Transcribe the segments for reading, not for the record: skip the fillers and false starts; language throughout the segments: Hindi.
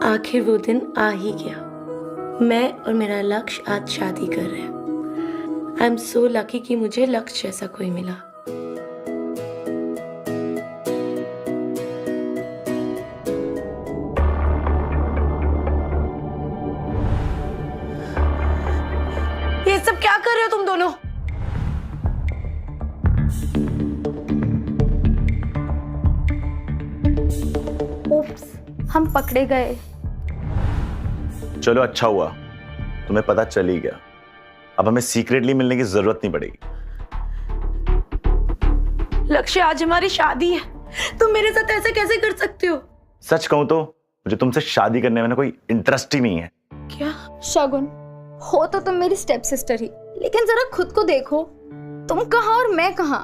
आखिर वो दिन आ ही गया। मैं और मेरा लक्ष्य आज शादी कर रहे हैं। आई एम सो लकी कि मुझे लक्ष्य जैसा कोई मिला। ये सब क्या कर रहे हो तुम दोनों? ओप्स, हम पकड़े गए। चलो अच्छा हुआ, तुम्हें पता चल ही गया। अब हमें सीक्रेटली मिलने की जरूरत नहीं पड़ेगी। लक्ष्य, आज हमारी शादी है, तुम मेरे साथ ऐसे कैसे कर सकते हो? सच कहूं तो मुझे तुमसे शादी करने में ना कोई इंटरेस्ट ही नहीं है। क्या? शगुन, हो तो तुम मेरी स्टेप सिस्टर ही, लेकिन जरा खुद को देखो, तुम कहाँ और मैं कहाँ।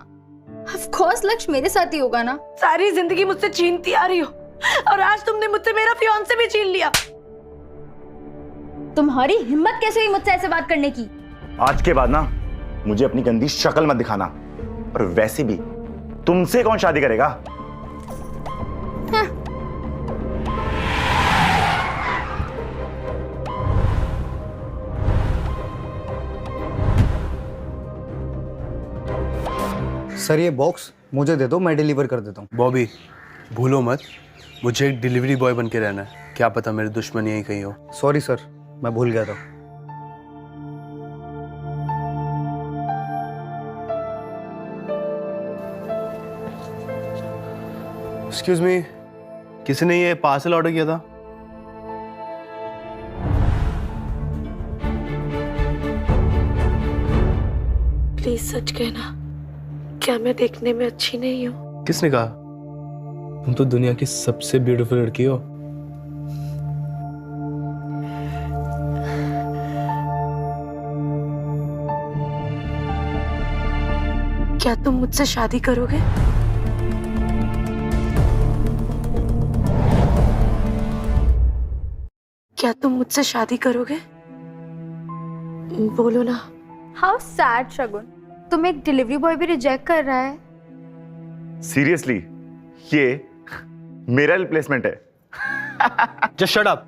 ऑफ कोर्स लक्ष्य मेरे साथ ही होगा ना। सारी जिंदगी मुझसे छीनती आ रही हो और आज तुमने मुझसे मेरा फियांसे भी छीन लिया। तुम्हारी हिम्मत कैसे हुई मुझसे ऐसे बात करने की? आज के बाद ना मुझे अपनी गंदी शक्ल मत दिखाना। और वैसे भी तुमसे कौन शादी करेगा? हाँ। सर ये बॉक्स मुझे दे दो, मैं डिलीवर कर देता हूँ। बॉबी, भूलो मत, मुझे एक डिलीवरी बॉय बन के रहना है। क्या पता मेरे दुश्मन यहीं कहीं हो। सॉरी सर, मैं भूल गया था। एक्सक्यूज मी, किसी ने ये पार्सल ऑर्डर किया था? प्लीज सच कहना, क्या मैं देखने में अच्छी नहीं हूँ? किसने कहा? तुम तो दुनिया की सबसे ब्यूटीफुल लड़की हो। क्या तुम मुझसे शादी करोगे? क्या तुम मुझसे शादी करोगे? बोलो ना। हाउ सैड शगुन, तुम एक डिलीवरी बॉय भी रिजेक्ट कर रहा है। सीरियसली, ये मेरा रिप्लेसमेंट है। Just shut up.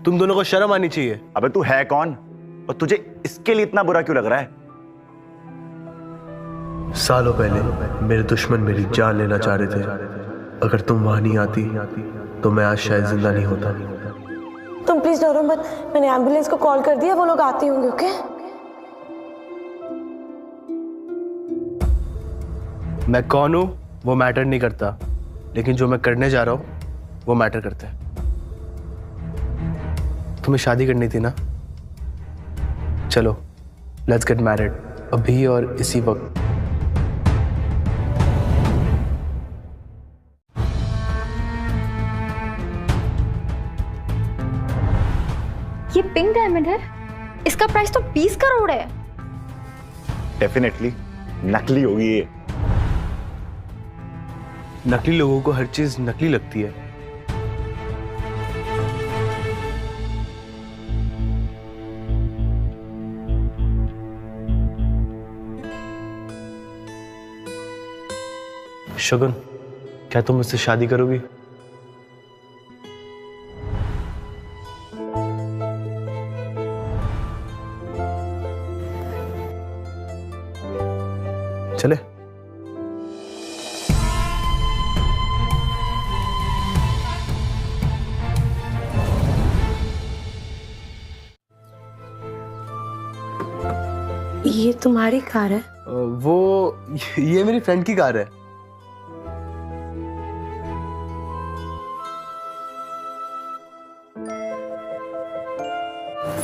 तुम दोनों को शर्म आनी चाहिए। अबे तू है कौन और तुझे इसके लिए इतना बुरा क्यों लग रहा है? सालों पहले मेरे दुश्मन मेरी जान लेना चाह रहे थे। अगर तुम वहां नहीं आती तो मैं आज शायद जिंदा नहीं होता। तुम प्लीज डरो मत, मैंने एम्बुलेंस को कॉल कर दिया, वो लोग आते होंगे। ओके? मैं कौन हूं वो मैटर नहीं करता, लेकिन जो मैं करने जा रहा हूं वो मैटर करता है। तुम्हें शादी करनी थी ना? चलो लेट्स गेट मैरिड, अभी और इसी वक्त। ये पिंक डायमंड है, इसका प्राइस तो 20 करोड़ है। डेफिनेटली नकली होगी ये। नकली लोगों को हर चीज नकली लगती है। शगुन, क्या तुम मुझसे शादी करोगी? चले? ये तुम्हारी कार है? वो ये मेरी फ्रेंड की कार है।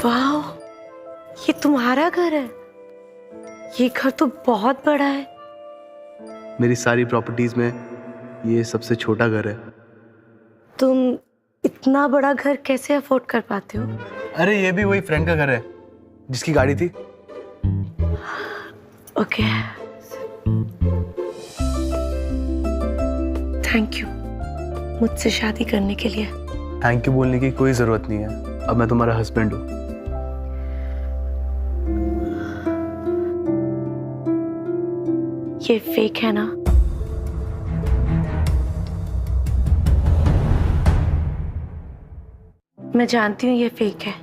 वाह, ये तुम्हारा घर है? ये घर तो बहुत बड़ा है। मेरी सारी प्रॉपर्टीज में ये सबसे छोटा घर है। तुम इतना बड़ा घर कैसे अफोर्ड कर पाते हो? अरे ये भी वही फ्रेंड का घर है जिसकी गाड़ी थी। ओके, थैंक यू मुझसे शादी करने के लिए। थैंक यू बोलने की कोई जरूरत नहीं है, अब मैं तुम्हारा हस्बैंड हूँ। ये फेक है ना? मैं जानती हूँ ये फेक है,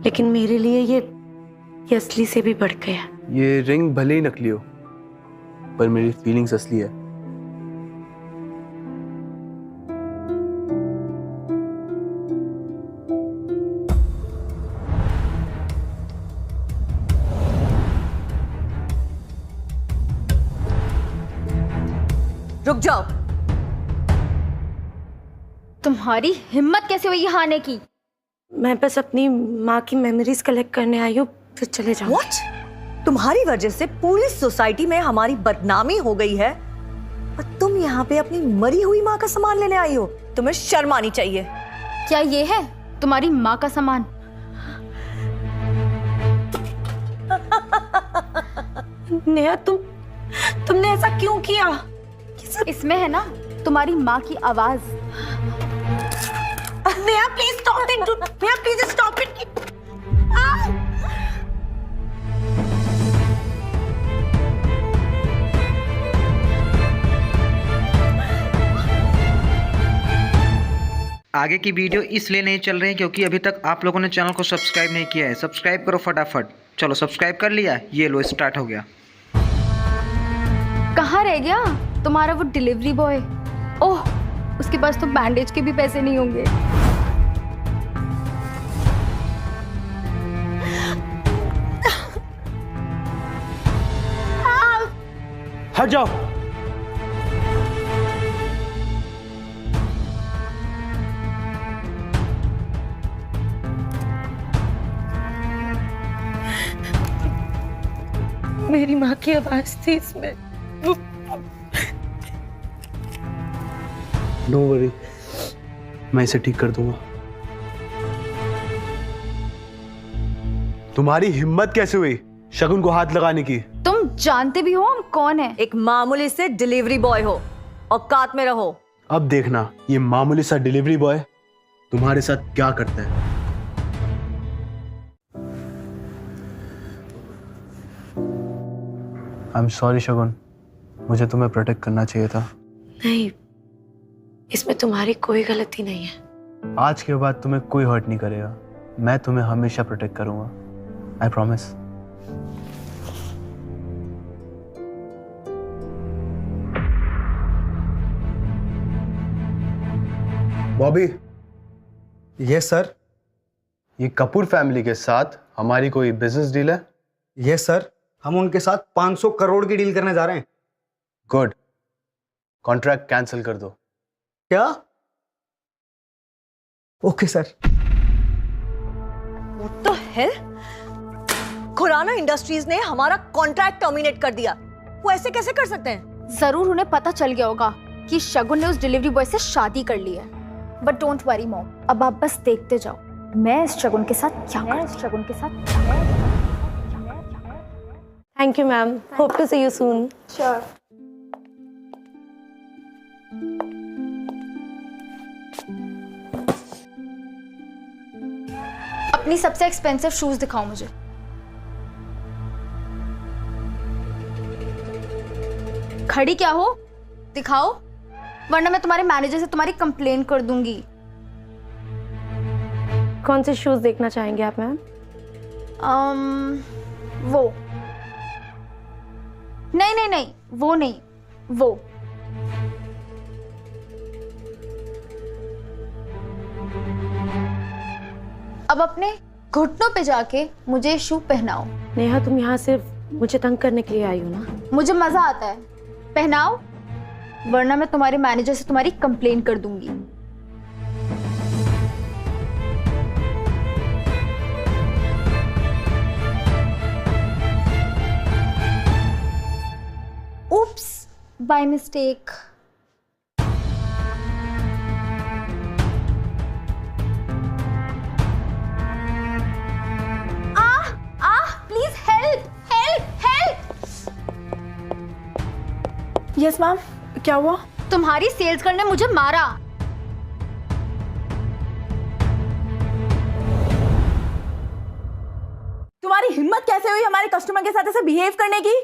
लेकिन मेरे लिए ये असली से भी बढ़ गया। ये रिंग भले ही नकली हो, पर मेरी फीलिंग्स असली है। रुक जाओ। तुम्हारी हिम्मत कैसे हुई यहाँ आने की? मैं बस अपनी माँ की मेमोरीज कलेक्ट करने आई हूँ, फिर चले जाऊँ। What? तुम्हारी वजह से पूरी सोसाइटी में हमारी बदनामी हो गई है और तुम यहाँ पे अपनी मरी हुई माँ का सामान लेने आई हो। तुम्हें शर्म आनी चाहिए। क्या ये है तुम्हारी माँ का सामान? नेहा, तुमने ऐसा क्यों किया? इसमें है ना तुम्हारी माँ की आवाज। Neha please stop it. Neha please stop it. आगे की वीडियो इसलिए नहीं चल रही है क्योंकि अभी तक आप लोगों ने चैनल को सब्सक्राइब नहीं किया है। सब्सक्राइब करो फटाफट। चलो सब्सक्राइब कर लिया, ये लो स्टार्ट हो गया। कहाँ रह गया तुम्हारा वो डिलीवरी बॉय? ओह, उसके पास तो बैंडेज के भी पैसे नहीं होंगे। हट जाओ। मेरी माँ की आवाज थी इसमें। नो वरी, मैं इसे ठीक कर दूंगा। तुम्हारी हिम्मत कैसे हुई शगुन को हाथ लगाने की? तुम जानते भी हो हम कौन है? एक मामूली से डिलीवरी बॉय हो, औकात में रहो। अब देखना ये मामूली सा डिलीवरी बॉय तुम्हारे साथ क्या करता है। आई एम सॉरी शगुन, मुझे तुम्हें प्रोटेक्ट करना चाहिए था। नहीं, इसमें तुम्हारी कोई गलती नहीं है। आज के बाद तुम्हें कोई हर्ट नहीं करेगा। मैं तुम्हें हमेशा प्रोटेक्ट करूंगा, I promise. Bobby. Yes sir. ये कपूर फैमिली के साथ हमारी कोई बिजनेस डील है? यस सर, हम उनके साथ 500 करोड़ की डील करने जा रहे हैं। गुड, कॉन्ट्रैक्ट कैंसिल कर दो। क्या? Okay sir. What the hell? Khurana industries ने हमारा कॉन्ट्रैक्ट टर्मिनेट कर दिया। वो ऐसे कैसे कर सकते हैं? जरूर उन्हें पता चल गया होगा कि शगुन ने उस डिलीवरी बॉय से शादी कर ली है। बट डोंट वरी मॉम, अब आप बस देखते जाओ मैं इस शगुन के साथ क्या करती हूँ। Thank you ma'am, hope to see you soon. Sure. अपनी सबसे एक्सपेंसिव शूज दिखाओ मुझे। खड़ी क्या हो, दिखाओ, वरना मैं तुम्हारे मैनेजर से तुम्हारी कंप्लेन कर दूंगी। कौन से शूज देखना चाहेंगे आप मैम? वो नहीं, वो नहीं, वो। अब अपने घुटनों पे जाके मुझे शू पहनाओ। नेहा, तुम यहाँ सिर्फ मुझे तंग करने के लिए आई हो ना? मुझे मजा आता है, पहनाओ, वरना मैं तुम्हारे मैनेजर से तुम्हारी कंप्लेन कर दूंगी। Oops, by mistake. Please help, help, help. Yes ma'am, क्या हुआ? तुम्हारी सेल्स गर्ल ने मुझे मारा। तुम्हारी हिम्मत कैसे हुई हमारे कस्टमर के साथ ऐसे बिहेव करने की?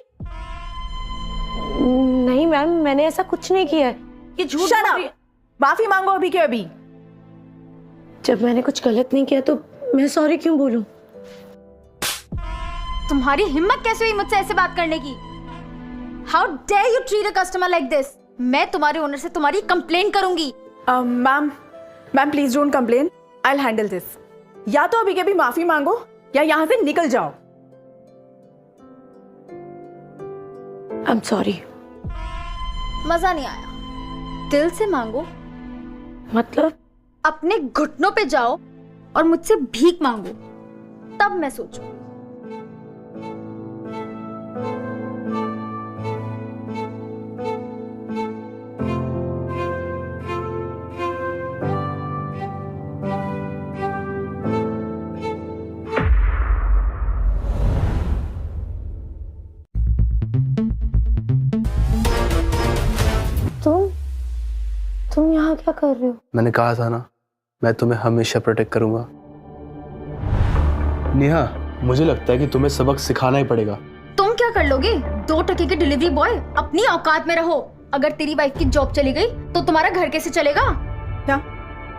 नहीं मैम, मैंने ऐसा कुछ नहीं किया है। ये झूठ बोल रही है। माफी मांगो अभी के अभी। जब मैंने कुछ गलत नहीं किया तो मैं सॉरी क्यों बोलूं? तुम्हारी हिम्मत कैसे हुई मुझसे ऐसे बात करने की? How dare you treat a customer like this? मैं तुम्हारे ओनर से तुम्हारी कंप्लेंट करूंगी। Ma'am please don't complain, I will handle this. या तो अभी के अभी माफी मांगो या यहाँ से निकल जाओ। I am sorry. मजा नहीं आया। दिल से मांगो। मतलब? अपने घुटनों पे जाओ और मुझसे भीख मांगो, तब मैं सोचूं। तुम यहाँ क्या कर रहे हो? मैंने कहा था ना, मैं तुम्हें हमेशा प्रोटेक्ट करूंगा। नेहा, मुझे लगता है कि तुम्हें सबक सिखाना ही पड़ेगा। तुम क्या कर लोगे? 2 टके के डिलीवरी बॉय, अपनी औकात में रहो। अगर तेरी वाइफ की जॉब चली गई तो तुम्हारा घर कैसे चलेगा? क्या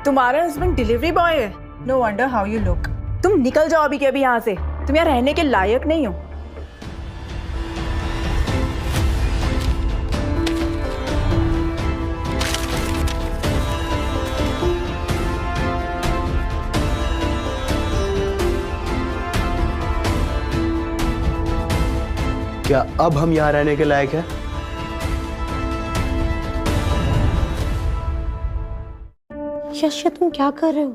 तुम्हारा हस्बैंड डिलीवरी बॉय है? No wonder how you look. तुम निकल जाओ अभी के अभी यहाँ से, तुम यहाँ रहने के लायक नहीं हो। क्या अब हम यहाँ रहने के लायक हैं? यश, तुम क्या कर रहे हो?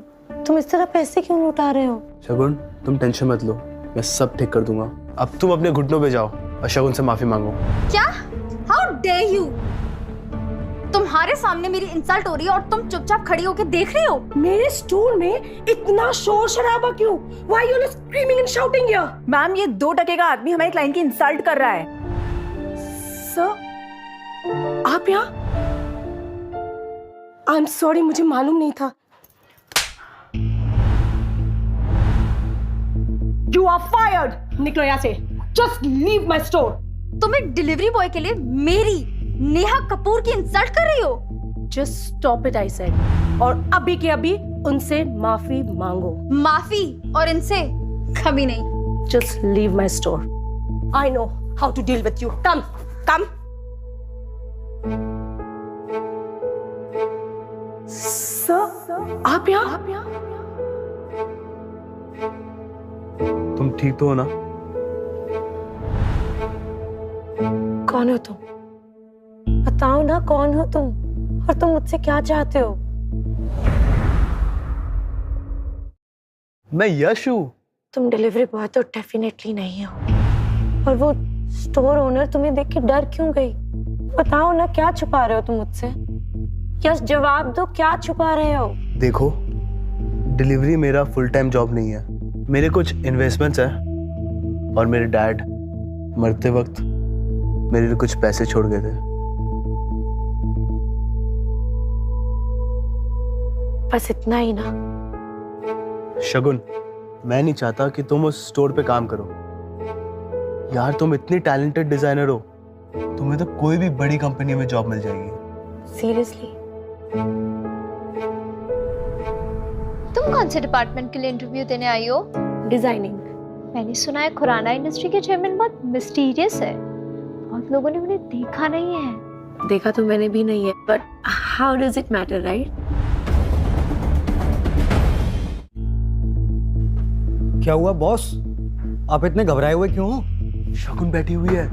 तुम इस तरह पैसे क्यों लुटा रहे हो? शगुन, तुम टेंशन मत लो, मैं सब ठीक कर दूंगा। अब तुम अपने घुटनों पे जाओ और शगुन से माफी मांगो। क्या? How dare you! तुम्हारे सामने मेरी इंसल्ट हो रही है और तुम चुपचाप खड़ी होकर देख रही हो। मेरे स्टोर में इतना शोर शराबा क्यों? Why you all screaming and shouting here? Ma'am, ये 2 टके का आदमी हमारे क्लाइंट की इंसल्ट कर रहा है। सर, आप यहाँ? आई एम सॉरी, मुझे मालूम नहीं था। You are fired! निकलो यहाँ से। Just leave my store. तुम एक डिलीवरी बॉय के लिए मेरी नेहा कपूर की इंसल्ट कर रही हो? Just stop it, I said. और अभी के अभी उनसे माफी मांगो। माफी और इनसे कभी नहीं। Just leave my store. I know how to deal with you. Come, come. Sir, आप यहाँ? तुम ठीक तो हो ना? कौन हो तुम? बताओ ना, कौन हो तुम और तुम मुझसे क्या चाहते हो? मैं यश हूँ। तुम डिलीवरी बॉय तो डेफिनेटली नहीं हो। और वो स्टोर ओनर तुम्हें देख के डर क्यों गई? बताओ ना, क्या छुपा रहे हो तुम मुझसे? यस, जवाब दो, क्या छुपा रहे हो? देखो, डिलीवरी मेरा फुल टाइम जॉब नहीं है। मेरे कुछ इन्वेस्टमेंट्स हैं और मेरे डैड मरते वक्त मेरे लिए कुछ पैसे छोड़ गए थे। बस इतना ही ना? शगुन, मैं नहीं चाहता कि तुम उस स्टोर पे काम करो। यार, तुम इतनी टैलेंटेड डिजाइनर हो, तुम्हें तो कोई भी बड़ी कंपनी में जॉब मिल जाएगी। सीरियसली? तुम कौन से डिपार्टमेंट के लिए इंटरव्यू देने आई हो? डिजाइनिंग। मैंने सुना है खुराना इंडस्ट्री के चेयरमैन बहुत मिस्टीरियस है, बहुत लोगों ने उन्हें देखा नहीं है। देखा तो मैंने भी नहीं है, but how does it matter, right? क्या हुआ बॉस? आप इतने घबराए हुए क्यों हो? शगुन बैठी हुई है।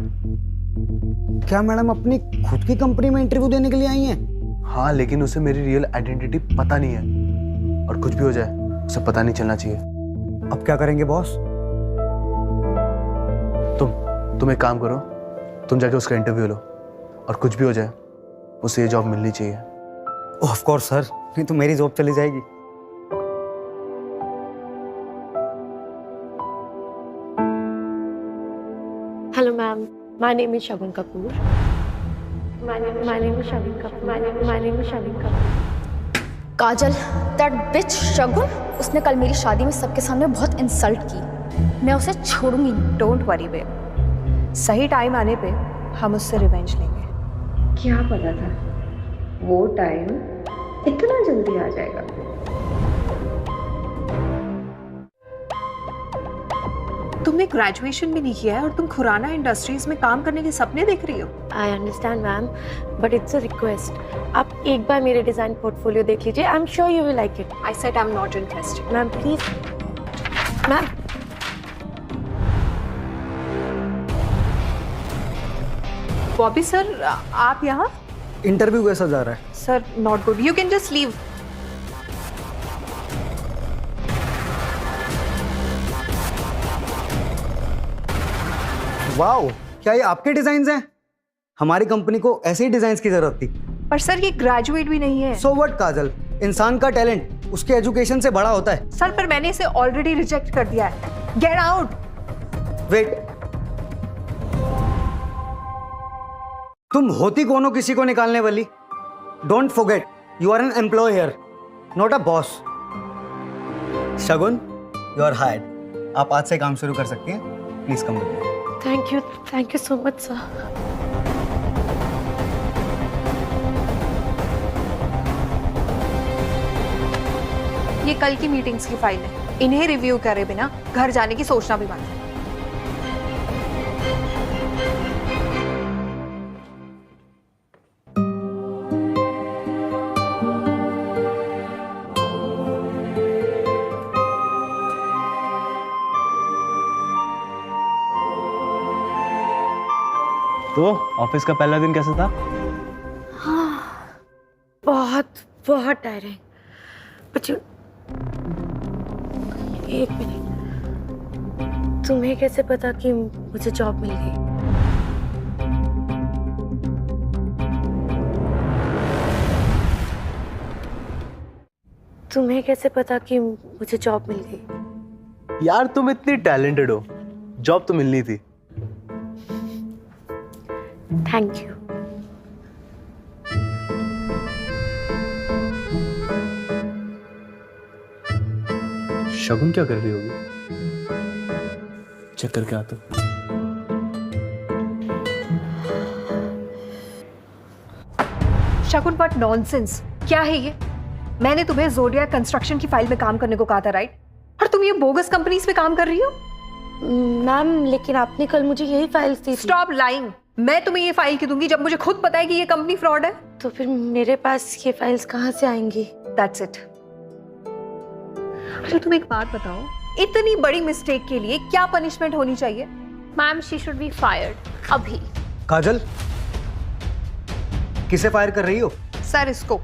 क्या मैडम अपनी खुद की कंपनी में इंटरव्यू देने के लिए आई हैं? हाँ, लेकिन उसे मेरी रियल आइडेंटिटी पता नहीं है, और कुछ भी हो जाए उसे पता नहीं चलना चाहिए। अब क्या करेंगे बॉस? तुम एक काम करो, तुम जाके उसका इंटरव्यू लो, और कुछ भी हो जाए उसे ये जॉब मिलनी चाहिए। ऑफ कोर्स सर, नहीं तो मेरी जॉब चली जाएगी। Hello ma'am, my name is Shagun Kapoor. My name is Shagun Kapoor. My name is Shagun Kapoor. Kajal, that bitch Shagun, उसने कल मेरी शादी में सबके सामने बहुत इंसल्ट की। मैं उसे छोड़ूंगी नहीं। डोंट वरी बेब, सही टाइम आने पे हम उससे रिवेंज लेंगे। क्या पता था वो टाइम इतना जल्दी आ जाएगा। तुमने ग्रेजुएशन भी नहीं किया है और तुम खुराना इंडस्ट्रीज में काम करने के सपने देख रही हो। I understand ma'am, but it's a request. आप एक बार मेरे डिजाइन पोर्टफोलियो देख लीजिए, I am sure you will like it. I said I am not interested. Ma'am please ma'am. Bobby sir, आप यहाँ? इंटरव्यू कैसा जा रहा है? Sir not good, you can just leave. Wow, क्या ये आपके डिजाइन हैं? हमारी कंपनी को ऐसे ही डिजाइन की जरूरत थी। पर सर ये ग्रेजुएट भी नहीं है। सो व्हाट काजल, इंसान का टैलेंट उसके एजुकेशन से बड़ा होता है। सर पर मैंने इसे ऑलरेडी रिजेक्ट कर दिया है। Get out. वेट, तुम होती कौन हो किसी को निकालने वाली? Don't forget, you are an employee here, not a boss. Shagun, you are hired. आप आज से काम शुरू कर सकती हैं। Please come with me. Thank you so much sir. ये कल की मीटिंग्स की फाइल है, इन्हें रिव्यू करे बिना घर जाने की सोचना भी मत है। तो ऑफिस का पहला दिन कैसा था? बहुत बहुत टायरिंग। बच्चों एक मिनट, तुम्हें कैसे पता कि मुझे जॉब मिल गई? तुम्हें कैसे पता कि मुझे जॉब मिल गई? यार तुम इतनी टैलेंटेड हो, जॉब तो मिलनी थी। Thank you. शगुन क्या कर रही होगी? चेक करके आता हूं। शगुन, व्हाट नॉनसेंस, क्या है ये? मैंने तुम्हें जोडिया कंस्ट्रक्शन की फाइल में काम करने को कहा था, राइट? और तुम ये बोगस कंपनीज में काम कर रही हो? मैम लेकिन आपने कल मुझे यही फाइल्स दी थी। Stop lying. मैं तुम्हें ये फाइल क्यों दूंगी जब मुझे खुद पता है कि ये कंपनी फ्रॉड है? तो फिर मेरे पास ये फाइल्स कहाँ से आएंगी? That's it. अच्छा तुम एक बात बताओ, इतनी बड़ी मिस्टेक के लिए क्या पनिशमेंट होनी चाहिए? Ma'am she should be fired अभी। काजल, किसे फायर कर रही हो? सर इसको।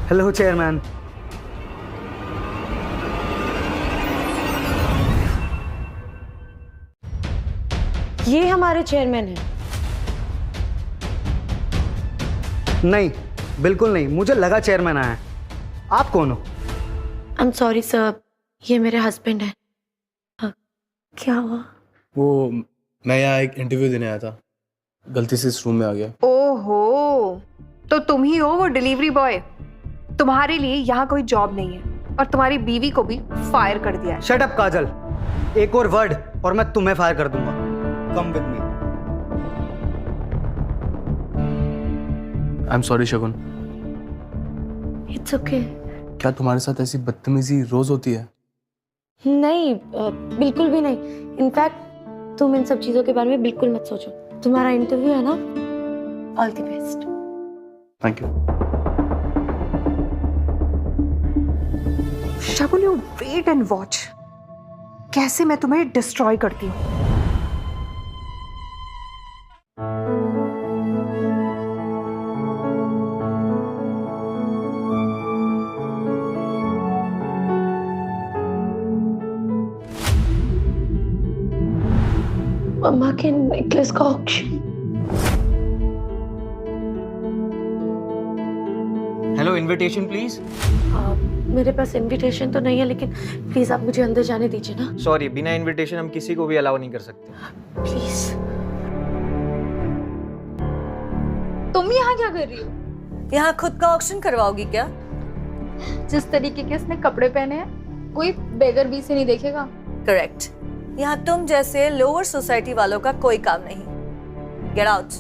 Hello chairman. ये हमारे चेयरमैन हैं। नहीं, बिल्कुल नहीं, मुझे लगा चेयरमैन आया है। आप कौन हो? आई एम सॉरी सर, ये मेरे हस्बैंड हैं। क्या हुआ? वो मैं यहाँ एक इंटरव्यू देने आया था, गलती से इस रूम में आ गया। ओहो, तो तुम ही हो वो डिलीवरी बॉय। तुम्हारे लिए यहाँ कोई जॉब नहीं है और तुम्हारी बीवी को भी फायर कर दिया है। शट अप काजल, एक और वर्ड और मैं तुम्हें फायर कर दूंगा। कम with me. I am sorry Shagun. It's okay. क्या तुम्हारे साथ ऐसी बदतमीजी रोज होती है? नहीं बिल्कुल भी नहीं। इनफैक्ट तुम इन सब चीजों के बारे में बिल्कुल मत सोचो। तुम्हारा इंटरव्यू है ना, all the best. Thank you. Shagun, you wait and watch, कैसे मैं तुम्हें डिस्ट्रॉय करती हूँ। मम्मा के नेकलेस का ऑक्शन। Hello, invitation please. मेरे पास इनविटेशन तो नहीं है, लेकिन प्लीज आप मुझे अंदर जाने दीजिए ना। सॉरी, बिना इनविटेशन हम किसी को भी अलाउ नहीं कर सकते। प्लीज। तुम यहाँ क्या कर रही हो? यहाँ खुद का ऑक्शन करवाओगी क्या? जिस तरीके के इसने कपड़े पहने हैं, कोई बेगर भी से नहीं देखेगा। करेक्ट। यहाँ तुम जैसे लोअर सोसाइटी वालों का कोई काम नहीं। Get out.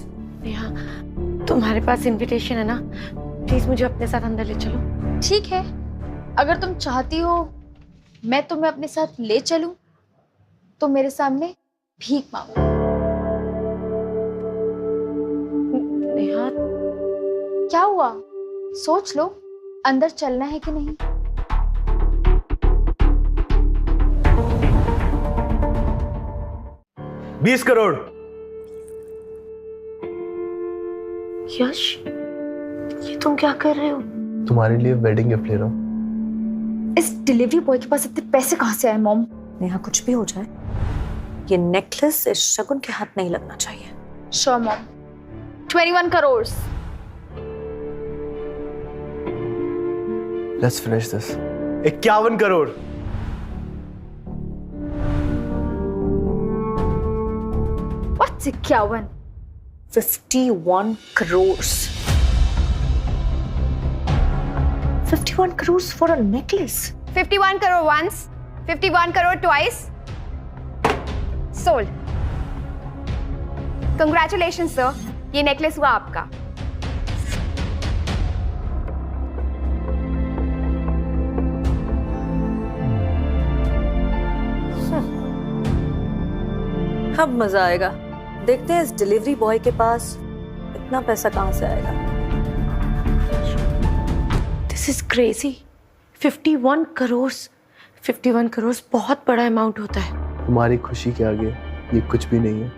नेहा, तुम्हारे पास इनविटेशन है ना, प्लीज मुझे अपने साथ अंदर ले चलो। ठीक है, अगर तुम चाहती हो मैं तुम्हें अपने साथ ले चलूं तो मेरे सामने भीख मांगो। नेहा, क्या हुआ? सोच लो, अंदर चलना है कि नहीं? 20 करोड़। यश, ये तुम क्या कर रहे हो? तुम्हारे लिए वेडिंग गिफ्ट ले रहा हूँ। इस डिलीवरी बॉय के पास इतने पैसे कहाँ से आए मॉम? नेहा, कुछ भी हो जाए, ये नेकलेस इस शगुन के हाथ नहीं लगना चाहिए। Sure mom. 21 crore. Let's finish this. 51 crore. What's 51? 51 crores. 51 crores for a necklace. 51 crore once, 51 crore twice. Sold. Congratulations sir, ये नेकलेस हुआ आपका। अब मजा आएगा। देखते हैं इस डिलीवरी बॉय के पास इतना पैसा कहां से आएगा। This is crazy. 51 crore. 51 crore बहुत बड़ा अमाउंट होता है। तुम्हारी खुशी के आगे ये कुछ भी नहीं है।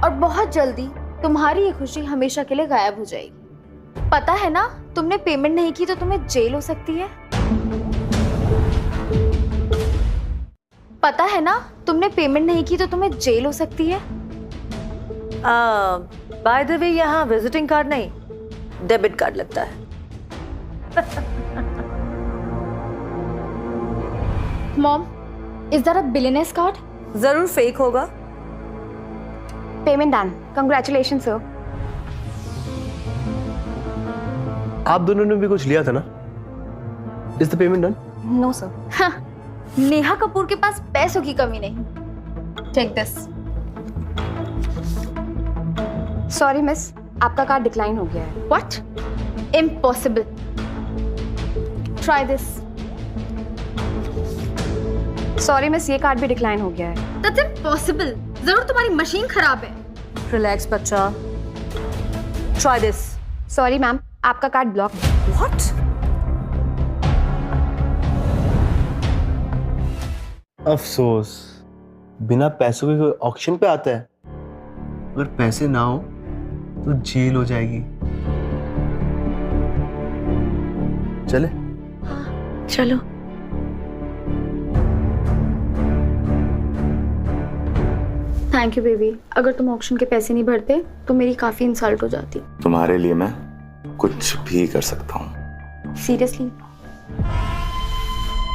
और बहुत जल्दी तुम्हारी ये खुशी हमेशा के लिए गायब हो जाएगी। पता है ना, तुमने पेमेंट नहीं की तो तुम्हें जेल हो सकती है। पता है ना, तुमने पेमेंट नहीं की तो तुम्हें जेल हो सकती है। बाय द वे, यहाँ विजिटिंग कार्ड नहीं, डेबिट कार्ड लगता है। Mom, is that a billionaire's card? जरूर फेक होगा। Payment done. Congratulation sir. आप दोनों ने भी कुछ लिया था ना? Is the payment done? No sir. Neha Kapoor के पास पैसों की कमी नहीं। Take this. सॉरी मिस, आपका कार्ड डिक्लाइन हो गया है। What? Impossible. Try this. Sorry miss, ये कार्ड भी डिक्लाइन हो गया है। That's impossible. जरूर तुम्हारी मशीन खराब है। रिलैक्स बच्चा। Try this. सॉरी मैम, आपका कार्ड ब्लॉक है। व्हाट? अफसोस, बिना पैसों के कोई ऑक्शन पे आता है? अगर पैसे ना हो तो जेल हो जाएगी। चले? चलो। Thank you baby. अगर तुम ऑक्शन के पैसे नहीं भरते तो मेरी काफी इंसल्ट हो जाती। तुम्हारे लिए मैं कुछ भी कर सकता हूँ। सीरियसली?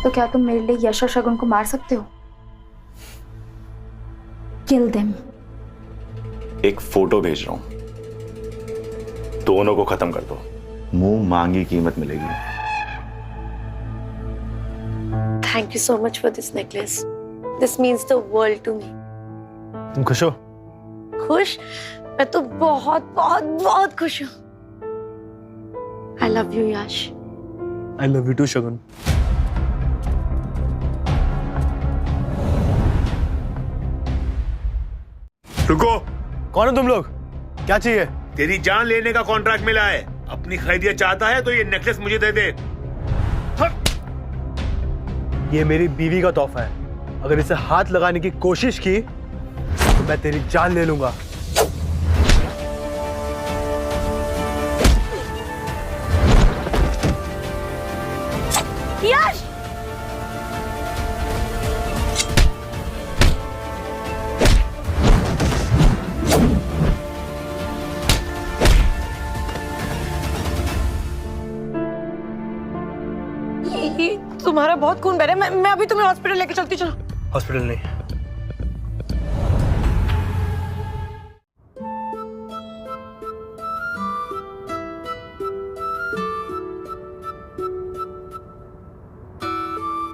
तो क्या तुम मेरे लिए यश और शगुन को मार सकते हो? Kill them. एक फोटो भेज रहा हूं, दोनों को खत्म कर दो। मुंह मांगी कीमत मिलेगी। Thank you so much for this necklace. This means the world to me. तुम खुश हो? खुश? मैं तो बहुत बहुत बहुत खुश हूँ। I love you Yash. I love you too Shagun. रुको। कौन हो तुम लोग? क्या चाहिए? तेरी जान लेने का कॉन्ट्रैक्ट मिला है। अपनी खरीदिया चाहता है तो ये नेकलेस मुझे दे दे। ये मेरी बीवी का तोहफा है। अगर इसे हाथ लगाने की कोशिश की तो मैं तेरी जान ले लूंगा। यश! तुम्हारा बहुत खून बह रहा है। मैं अभी तुम्हें हॉस्पिटल लेके चलती। चलो। हॉस्पिटल नहीं,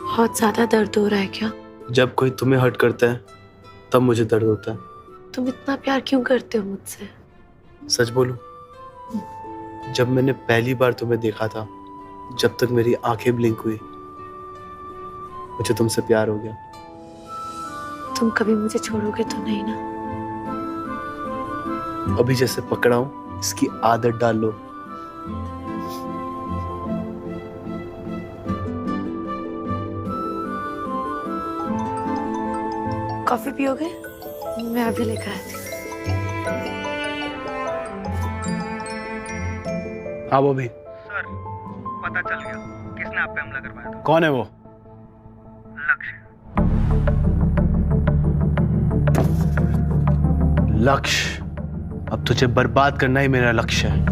बहुत ज्यादा दर्द हो रहा है क्या? जब कोई तुम्हें हर्ट करता है तब मुझे दर्द होता है। तुम इतना प्यार क्यों करते हो मुझसे? सच बोलूं, जब मैंने पहली बार तुम्हें देखा था, जब तक मेरी आंखें ब्लिंक हुई, मुझे तुमसे प्यार हो गया। तुम कभी मुझे छोड़ोगे तो नहीं ना? अभी जैसे पकड़ा हूं इसकी आदत डाल लो। कॉफी पियोगे? मैं अभी लेकर आती हूँ। हाँ वो भी। सर, पता चल गया किसने आप पे हमला करवाया था। कौन है वो? लक्ष्य। लक्ष्य। अब तुझे बर्बाद करना ही मेरा लक्ष्य है।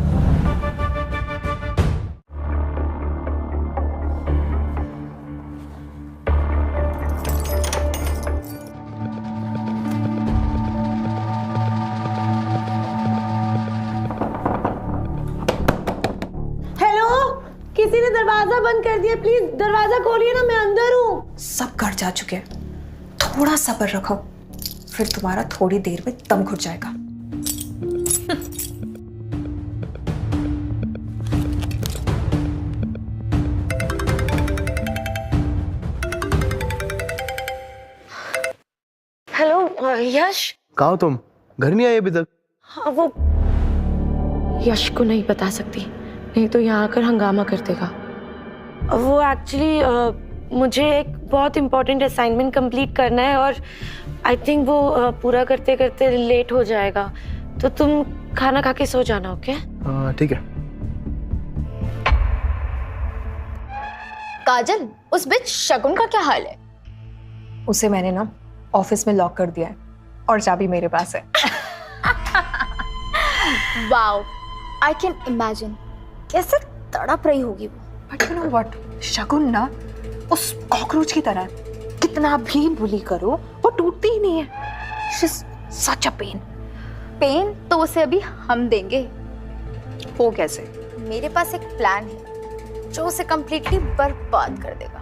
किसी ने दरवाजा बंद कर दिया, प्लीज दरवाजा खोलिए ना, मैं अंदर हूँ। सब घर जा चुके हैं, थोड़ा सब्र रखो, फिर तुम्हारा थोड़ी देर में दम घुट जाएगा। हेलो यश। कहाँ हो तुम? घर नहीं आई अभी तक? हाँ वो यश को नहीं बता सकती, नहीं तो यहाँ आकर हंगामा कर देगा। वो एक्चुअली मुझे एक बहुत इम्पोर्टेंट असाइनमेंट कंप्लीट करना है और आई थिंक वो पूरा करते करते लेट हो जाएगा, तो तुम खाना खा के सो जाना। ओके? ठीक है। काजल, उस बिच शगुन का क्या हाल है? उसे मैंने ना ऑफिस में लॉक कर दिया है और चाबी मेरे पास है। वाओ, आई कैन इमेजिन कैसे तड़प रही होगी वो। बट यू नो व्हाट, शगुन ना उस कॉकरोच की तरह है, कितना भी बुली करो वो टूटती ही नहीं है। She is such a pain. Pain तो उसे अभी हम देंगे। वो कैसे? मेरे पास एक प्लान है जो उसे कंप्लीटली बर्बाद कर देगा।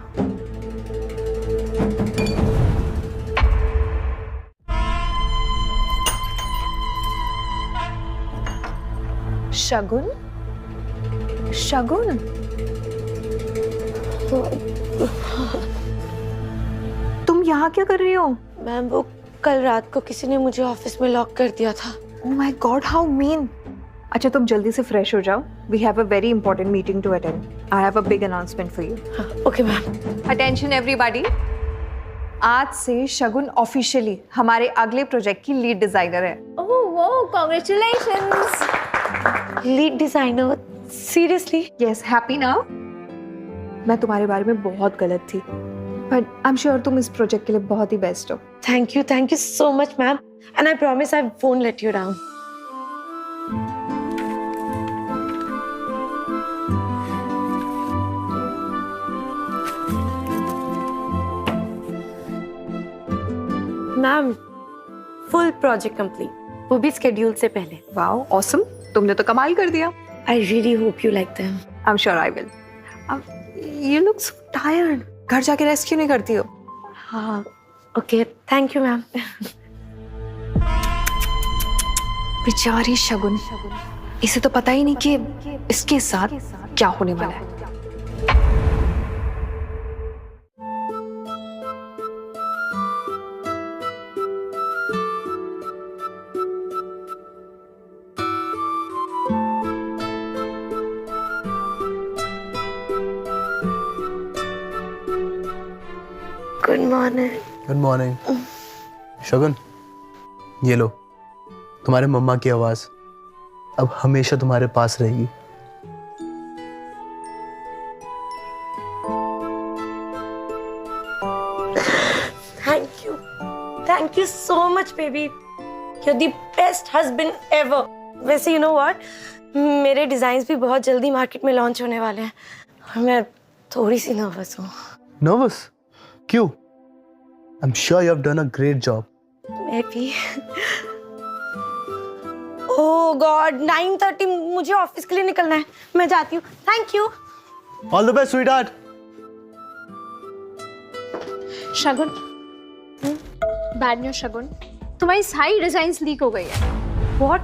शगुन? शगुन? तुम यहाँ क्या कर रही हो? मैम वो कल रात को किसी ने मुझे ऑफिस में लॉक कर दिया था। Oh my God, how mean! अच्छा तुम जल्दी से फ्रेश हो जाओ। We have a very important meeting to attend. I have a big announcement for you. Okay ma'am. Attention everybody. आज से शगुन ऑफिशियली हमारे अगले प्रोजेक्ट की लीड डिजाइनर है। Oh wow, congratulations. Lead designer? Seriously? Yes, happy now? मैं तुम्हारे बारे में बहुत गलत थी, but I'm sure तुम इस प्रोजेक्ट के लिए बहुत ही बेस्ट हो। Thank you so much, ma'am. And I promise I won't let you down. Ma'am, full project complete, वो भी स्केड्यूल से पहले। Wow, awesome! तुमने तो कमाल कर दिया। I really hope you like them. I'm sure I will. You look so tired. घर जाके रेस्ट क्यों नहीं करती हो? हाँ, ओके, थैंक यू मैम। बेचारी शगुन, इसे तो पता ही नहीं कि इसके साथ क्या होने वाला है। Good morning. Good morning. Shagun, ये लो तुम्हारे मम्मा की आवाज अब हमेशा तुम्हारे पास रहेगी। Thank you so much baby, you're the best husband ever. वैसे you know what, मेरे डिजाइन्स भी बहुत जल्दी मार्केट में लॉन्च होने वाले हैं और मैं थोड़ी सी नर्वस हूँ। नर्वस? क्यों? I'm sure you have done a great job. Maybe. Oh God, 9:30 मुझे ऑफिस के लिए निकलना है, मैं जाती हूँ। Thank you. All the best, sweetheart. Shagun, bad news Shagun, तुम्हारी सारी डिजाइन्स लीक हो गई है। What?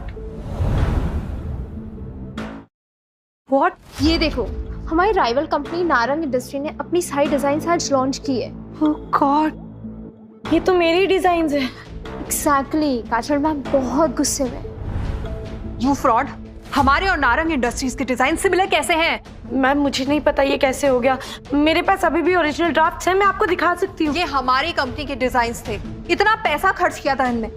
What? ये देखो, हमारी राइवल कंपनी नारंग इंडस्ट्री ने अपनी सारी डिजाइन्स आज लॉन्च की है। ओह गॉड, ये तो मेरी डिजाइन है। एग्जैक्टली काजल मैम बहुत गुस्से में। यू फ्रॉड, हमारे और नारंग इंडस्ट्रीज के डिजाइन सिमिलर कैसे हैं? मैम मुझे नहीं पता ये कैसे हो गया, मेरे पास अभी भी ओरिजिनल ड्राफ्ट्स हैं, मैं आपको दिखा सकती हूँ। ये हमारी कंपनी के डिजाइन्स थे, इतना पैसा खर्च किया था इनमें।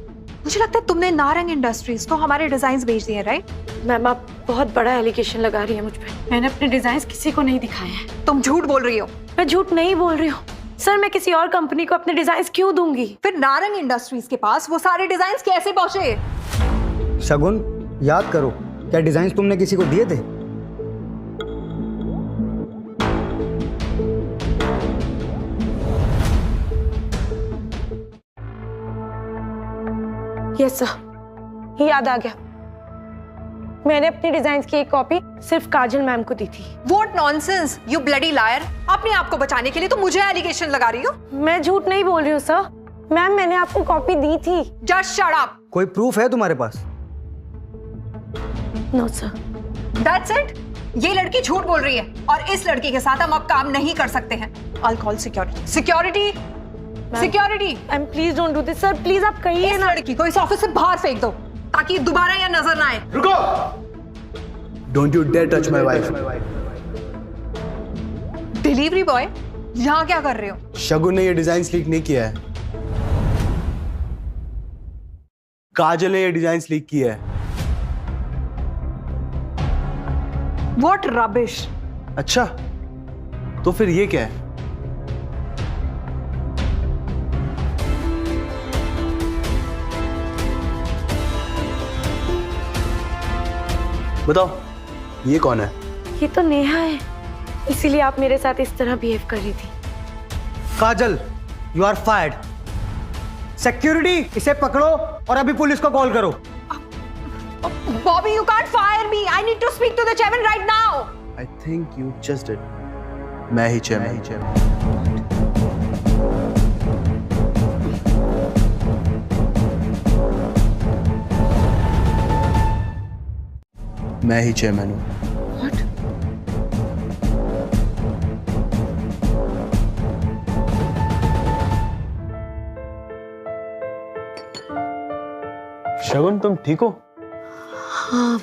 मुझे लगता है तुमने नारंग इंडस्ट्रीज को हमारे डिजाइन भेज दिए, राइट? मैम आप बहुत बड़ा एलिगेशन लगा रही है मुझ पे। मैंने अपने डिजाइन किसी को नहीं दिखाए हैं। तुम झूठ बोल रही हो। मैं झूठ नहीं बोल रही हूँ सर, मैं किसी और कंपनी को अपने डिजाइन क्यों दूंगी? फिर नारंग इंडस्ट्रीज के पास वो सारे डिजाइन कैसे पहुंचे? शगुन, याद करो, क्या डिजाइन तुमने किसी को दिए थे? यस सर, याद आ गया। मैंने अपनी डिजाइन की एक कॉपी सिर्फ काजल मैम को दी थी। What nonsense, you bloody liar! अपने आप को बचाने के लिए तो मुझे एलिगेशन लगा रही हो। मैं झूठ नहीं बोल रही हूँ सर। मैम मैंने आपको कॉपी दी थी। Just shut up! कोई प्रूफ है तुम्हारे पास? No sir. That's it? ये लड़की झूठ बोल रही है और इस लड़की के साथ हम अब काम नहीं कर सकते हैं। I'll call security. Security! Security! Ma'am please don't do this sir, please आप कहिए इस ना। लड़की को इस ऑफिस से बाहर फेंक दो ताकि दोबारा यह नजर ना आए। रुको! Don't you dare touch my wife. Delivery boy, यहाँ क्या कर रहे हो? शगुन ने ये डिजाइन लीक नहीं किया है, काजल ने ये डिजाइन लीक किया है। What rubbish! अच्छा, तो फिर ये क्या है? बताओ, ये कौन है? ये तो नेहा है, इसीलिए आप मेरे साथ इस तरह बिहेव कर रही थी। काजल, यू आर फायर्ड। सिक्योरिटी, इसे पकड़ो और अभी पुलिस को कॉल करो। Bobby, you can't fire me. I need to speak to the chairman right now. I think you just did. मैं ही चेयरमैन। मैं ही चेयरमैन हूँ। शगुन, तुम ठीक हो? हाँ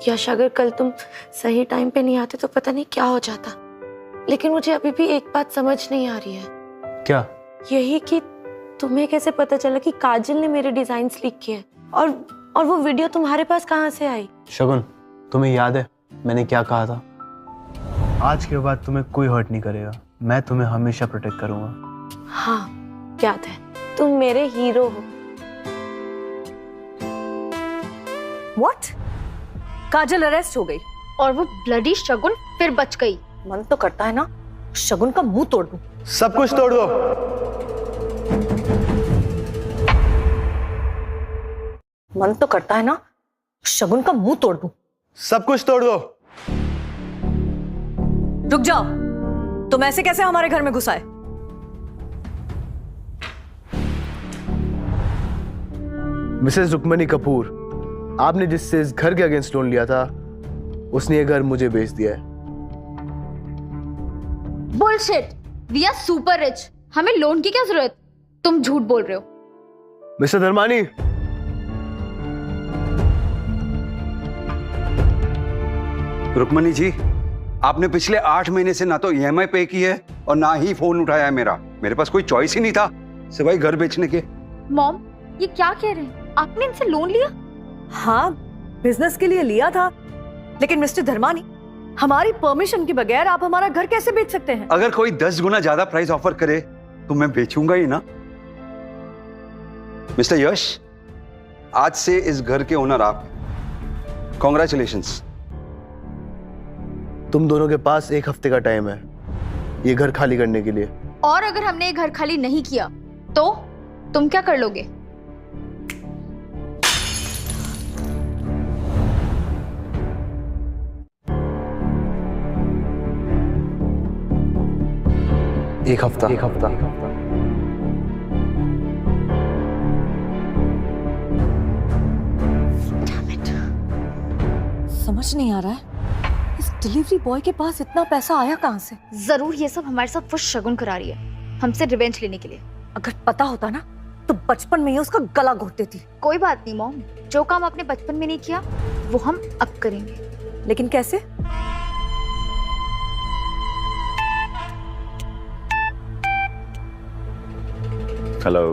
यश, अगर कल तुम सही टाइम पे नहीं आते तो पता नहीं क्या हो जाता। लेकिन मुझे अभी भी एक बात समझ नहीं आ रही है। क्या? यही कि तुम्हें कैसे पता चला कि काजल ने मेरे डिजाइन लीक किए और वो वीडियो तुम्हारे पास कहाँ से आई? शगुन, तुम्हें याद है मैंने क्या कहा था? आज के बाद तुम्हें कोई हर्ट नहीं करेगा, मैं तुम्हें हमेशा प्रोटेक्ट करूंगा। हाँ याद है, तुम मेरे हीरो हो। What? काजल अरेस्ट हो गई और वो ब्लडी शगुन फिर बच गई। मन तो करता है ना शगुन का मुंह तोड़ दूं। सब कुछ तोड़ दो। मन तो करता है ना शगुन का मुंह तोड़ दूं। सब कुछ तोड़ दो। रुक जाओ, तुम ऐसे कैसे हमारे घर में घुसाए? मिसेस रुक्मणी कपूर, आपने जिससे इस घर के अगेंस्ट लोन लिया था उसने ये घर मुझे बेच दिया है। Bullshit, we are super rich, हमें लोन की क्या जरूरत? तुम झूठ बोल रहे हो। मिस्टर धर्मानी, रुक्मणी जी, आपने पिछले 8 महीने से ना तो ईएमआई पे की है और ना ही फोन उठाया है मेरा। मेरे पास कोई चॉइस ही नहीं था सिवाय घर बेचने के। मॉम, ये क्या कह रहे हैं? आपने इनसे लोन लिया? हाँ, बिजनेस के लिए लिया था, लेकिन मिस्टर धर्मानी, हमारी परमिशन के बगैर आप हमारा घर कैसे बेच सकते हैं? अगर कोई 10 गुना ज्यादा प्राइस ऑफर करे तो मैं बेचूंगा ही ना। मिस्टर यश, आज से इस घर के ओनर आप हैं। कॉन्ग्रेचुलेशंस। तुम दोनों के पास 1 हफ्ते का टाइम है ये घर खाली करने के लिए। और अगर हमने ये घर खाली नहीं किया तो तुम क्या कर लोगे? एक हफ्ता। समझ नहीं आ रहा है इस डिलीवरी बॉय के पास इतना पैसा आया कहां से? जरूर ये सब हमारे साथ वो शगुन करा रही है। हमसे रिवेंज लेने के लिए। अगर पता होता ना तो बचपन में ही उसका गला घोट देती। कोई बात नहीं मॉम, जो काम आपने बचपन में नहीं किया वो हम अब करेंगे। लेकिन कैसे? हेलो।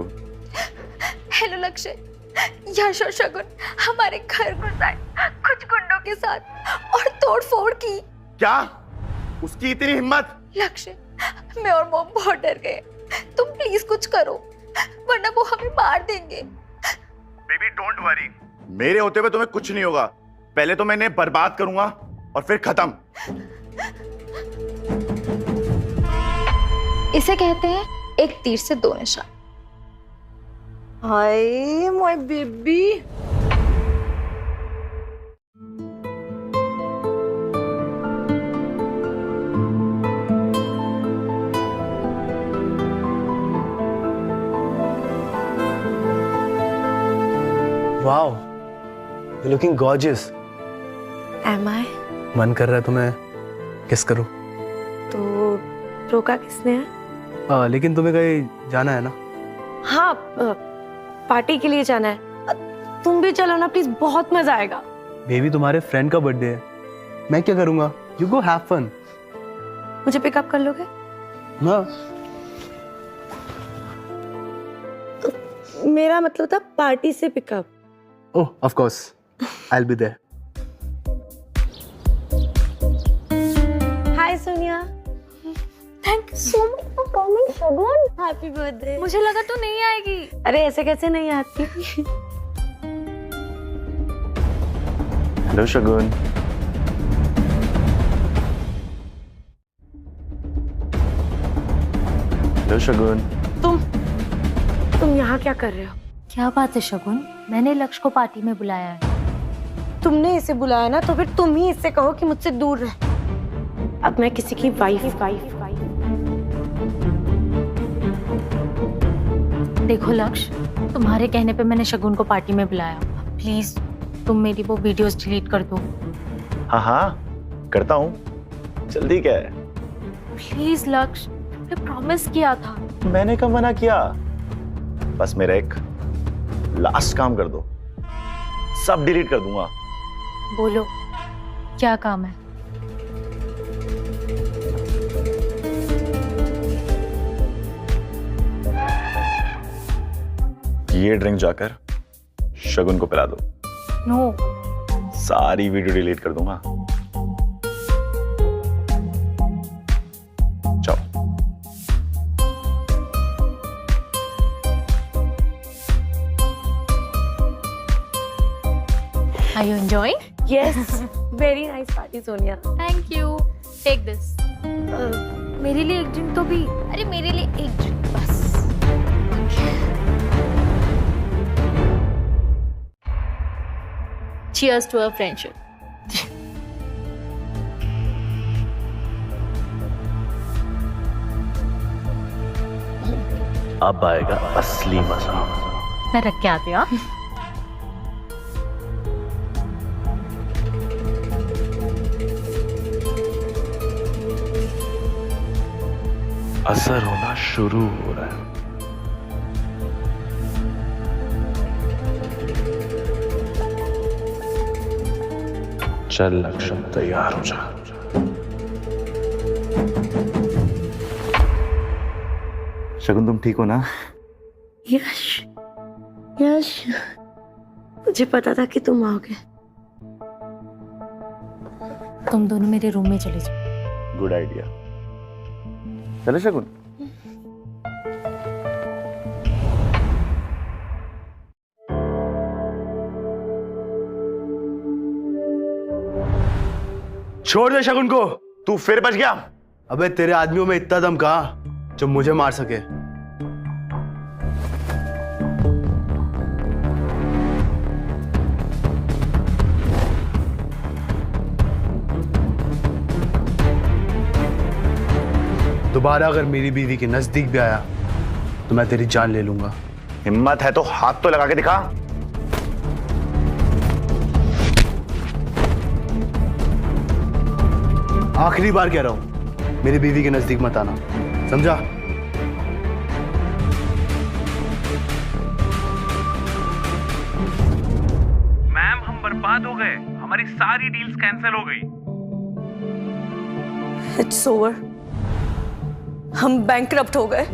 हेलो लक्ष्य, यश और शगुन हमारे घर घुस आए कुछ गुंडों के साथ और तोड़फोड़ की। क्या? उसकी इतनी हिम्मत? लक्ष्य, मैं और मॉम बहुत डर गए। तुम प्लीज कुछ करो वरना वो हमें मार देंगे। बेबी डोंट वरी, मेरे होते हुए तुम्हें कुछ नहीं होगा। पहले तो मैं इन्हें बर्बाद करूंगा और फिर खत्म। इसे कहते हैं एक तीर से दो निशान। Hi my baby. Wow, you're looking gorgeous. Am I? मन कर रहा है तुम्हें किस करूं? तो रोका किसने है? लेकिन तुम्हें कहीं जाना है ना? हाँ, पार्टी के लिए जाना है। तुम भी चलो ना प्लीज, बहुत मजा आएगा। बेबी तुम्हारे फ्रेंड का बर्थडे है, मैं क्या करूंगा? You go have fun. मुझे पिकअप कर लोगे? हाँ। मेरा मतलब था पार्टी से pickup. Oh, of course. I'll be there. Hi Sonia. Thank you so much for coming, Shagun. Happy birthday. मुझे लगा तू नहीं आएगी। अरे ऐसे कैसे नहीं आती? हेलो शगुन। हेलो शगुन। तुम यहाँ क्या कर रहे हो? क्या बात है शगुन, मैंने लक्ष्य को पार्टी में बुलाया है। तुमने इसे बुलाया ना, तो फिर तुम ही इससे कहो कि मुझसे दूर रहे। अब मैं किसी की वाइफ। देखो लक्ष्य, तुम्हारे कहने पे मैंने शगुन को पार्टी में बुलाया। प्लीज तुम मेरी वो वीडियोस डिलीट कर दो। हाँ हाँ करता हूँ, जल्दी क्या है? प्लीज लक्ष्य, मैं प्रॉमिस किया था। मैंने कब मना किया? बस मेरा एक लास्ट काम कर दो, सब डिलीट कर दूंगा। बोलो क्या काम है? ये ड्रिंक जाकर शगुन को पिला दो। नो। सारी वीडियो डिलीट कर दूंगा। जाओ। Are you enjoying? Yes, very nice party, Sonia. Thank you. Take this. मेरे लिए एक ड्रिंक तो भी। अरे मेरे लिए एक ड्रिंक बस। Cheers to our friendship. अब आएगा असली मजा। मैं रख के आती हूँ। असर होना शुरू हो रहा है। चल लक्ष्य, तैयार हो जा। शगुन तुम ठीक हो ना? यश, मुझे पता था कि तुम आओगे। तुम दोनों मेरे रूम में चले जाओ। Good idea. चलो शगुन। छोड़ दे शगुन को। तू फिर बच गया? अबे तेरे आदमियों में इतना दम कहाँ जो मुझे मार सके? दोबारा अगर मेरी बीवी के नजदीक भी आया तो मैं तेरी जान ले लूंगा। हिम्मत है तो हाथ तो लगा के दिखा। आखिरी बार कह रहा हूं, मेरी बीवी के नजदीक मत आना, समझा? बर्बाद हो गए, हमारी सारी डील्स कैंसिल हो गई। इट्स ओवर, हम बैंकरप्ट हो गए।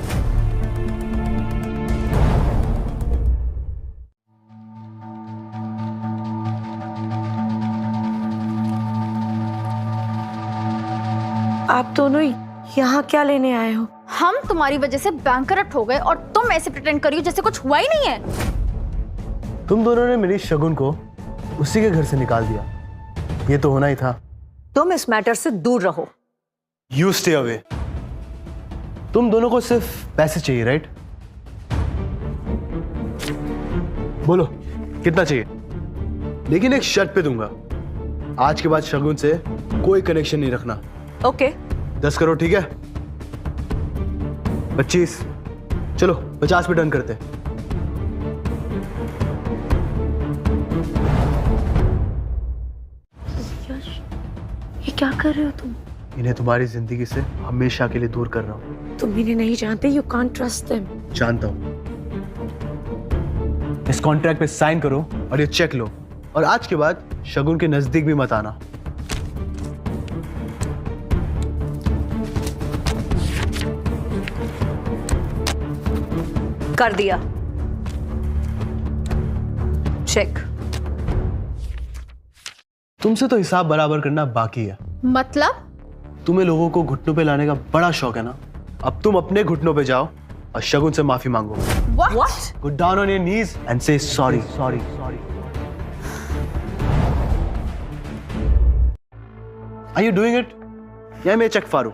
आप दोनों यहाँ क्या लेने आए हो? हम तुम्हारी वजह से बैंकरप्ट हो गए और तुम ऐसे प्रिटेंड करियो जैसे कुछ हुआ ही नहीं है। तुम दोनों ने मेरी शगुन को उसी के घर से निकाल दिया, ये तो होना ही था। तुम इस मैटर से दूर रहो। You stay away. तुम दोनों को सिर्फ पैसे चाहिए, राइट? बोलो कितना चाहिए, लेकिन एक शर्त पे दूंगा, आज के बाद शगुन से कोई कनेक्शन नहीं रखना। ओके 10 करोड़, ठीक है? 25, चलो 50 पे डन करते। यश, ये क्या कर रहे हो तुम? इन्हें तुम्हारी जिंदगी से हमेशा के लिए दूर कर रहा हूं। तुम इन्हें नहीं जानते, यू कांट ट्रस्ट देम। जानता हूं। इस कॉन्ट्रैक्ट पे साइन करो और ये चेक लो, और आज के बाद शगुन के नजदीक भी मत आना। कर दिया चेक। तुमसे तो हिसाब बराबर करना बाकी है। मतलब? तुम्हें लोगों को घुटनों पे लाने का बड़ा शौक है ना, अब तुम अपने घुटनों पे जाओ और शगुन से माफी मांगो। What? Go down on your knees and say sorry. Are you doing it? या मैं चेक फाड़ूं?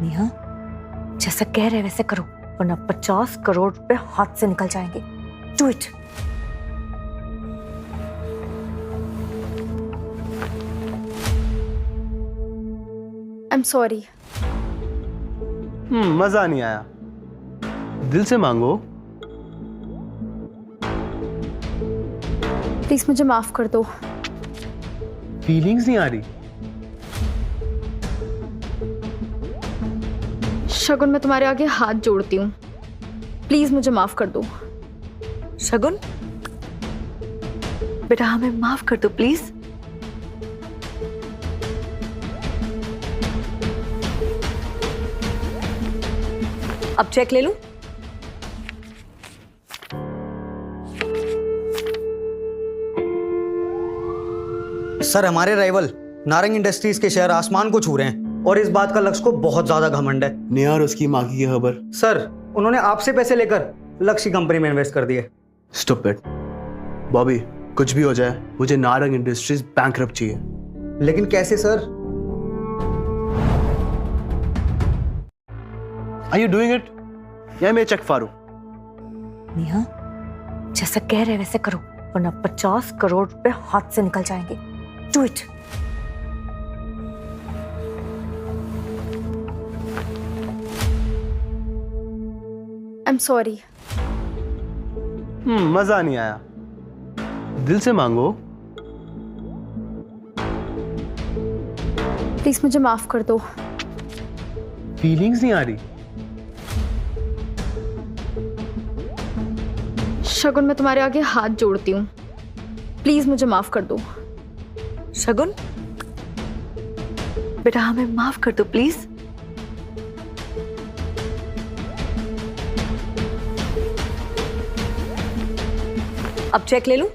नेहा, जैसा कह रहे वैसे करो, वरना 50 करोड़ रुपए हाथ से निकल जाएंगे। Do it. I'm sorry. मजा नहीं आया। दिल से मांगो। प्लीज मुझे माफ कर दो। फीलिंग्स नहीं आ रही। शगुन, मैं तुम्हारे आगे हाथ जोड़ती हूँ, प्लीज मुझे माफ कर दो। शगुन, बेटा हमें माफ कर दो प्लीज। अब चेक ले लूं? सर, हमारे राइवल नारंग इंडस्ट्रीज के शेयर आसमान को छू रहे हैं और इस बात का लक्ष्य को बहुत ज्यादा घमंड है। नेहा और उसकी माँ की खबर। सर, उन्होंने आपसे पैसे लेकर लक्ष्य की कंपनी में इन्वेस्ट कर दिए। स्टॉप इट बॉबी, कुछ भी हो जाए मुझे नारंग इंडस्ट्रीज बैंकरप्ट चाहिए। लेकिन कैसे sir? Are you doing it? या मैं चेक फाड़ूं? नेहा, जैसा कह रहे वैसे करो, वरना 50 करोड़ रुपए हाथ से निकल जाएंगे। Do it. I'm sorry. मजा नहीं आया। दिल से मांगो। प्लीज मुझे माफ कर दो। फीलिंग्स नहीं आ रही। शगुन, मैं तुम्हारे आगे हाथ जोड़ती हूँ, प्लीज मुझे माफ कर दो। शगुन, बेटा हमें माफ कर दो प्लीज। अब चेक ले लूं?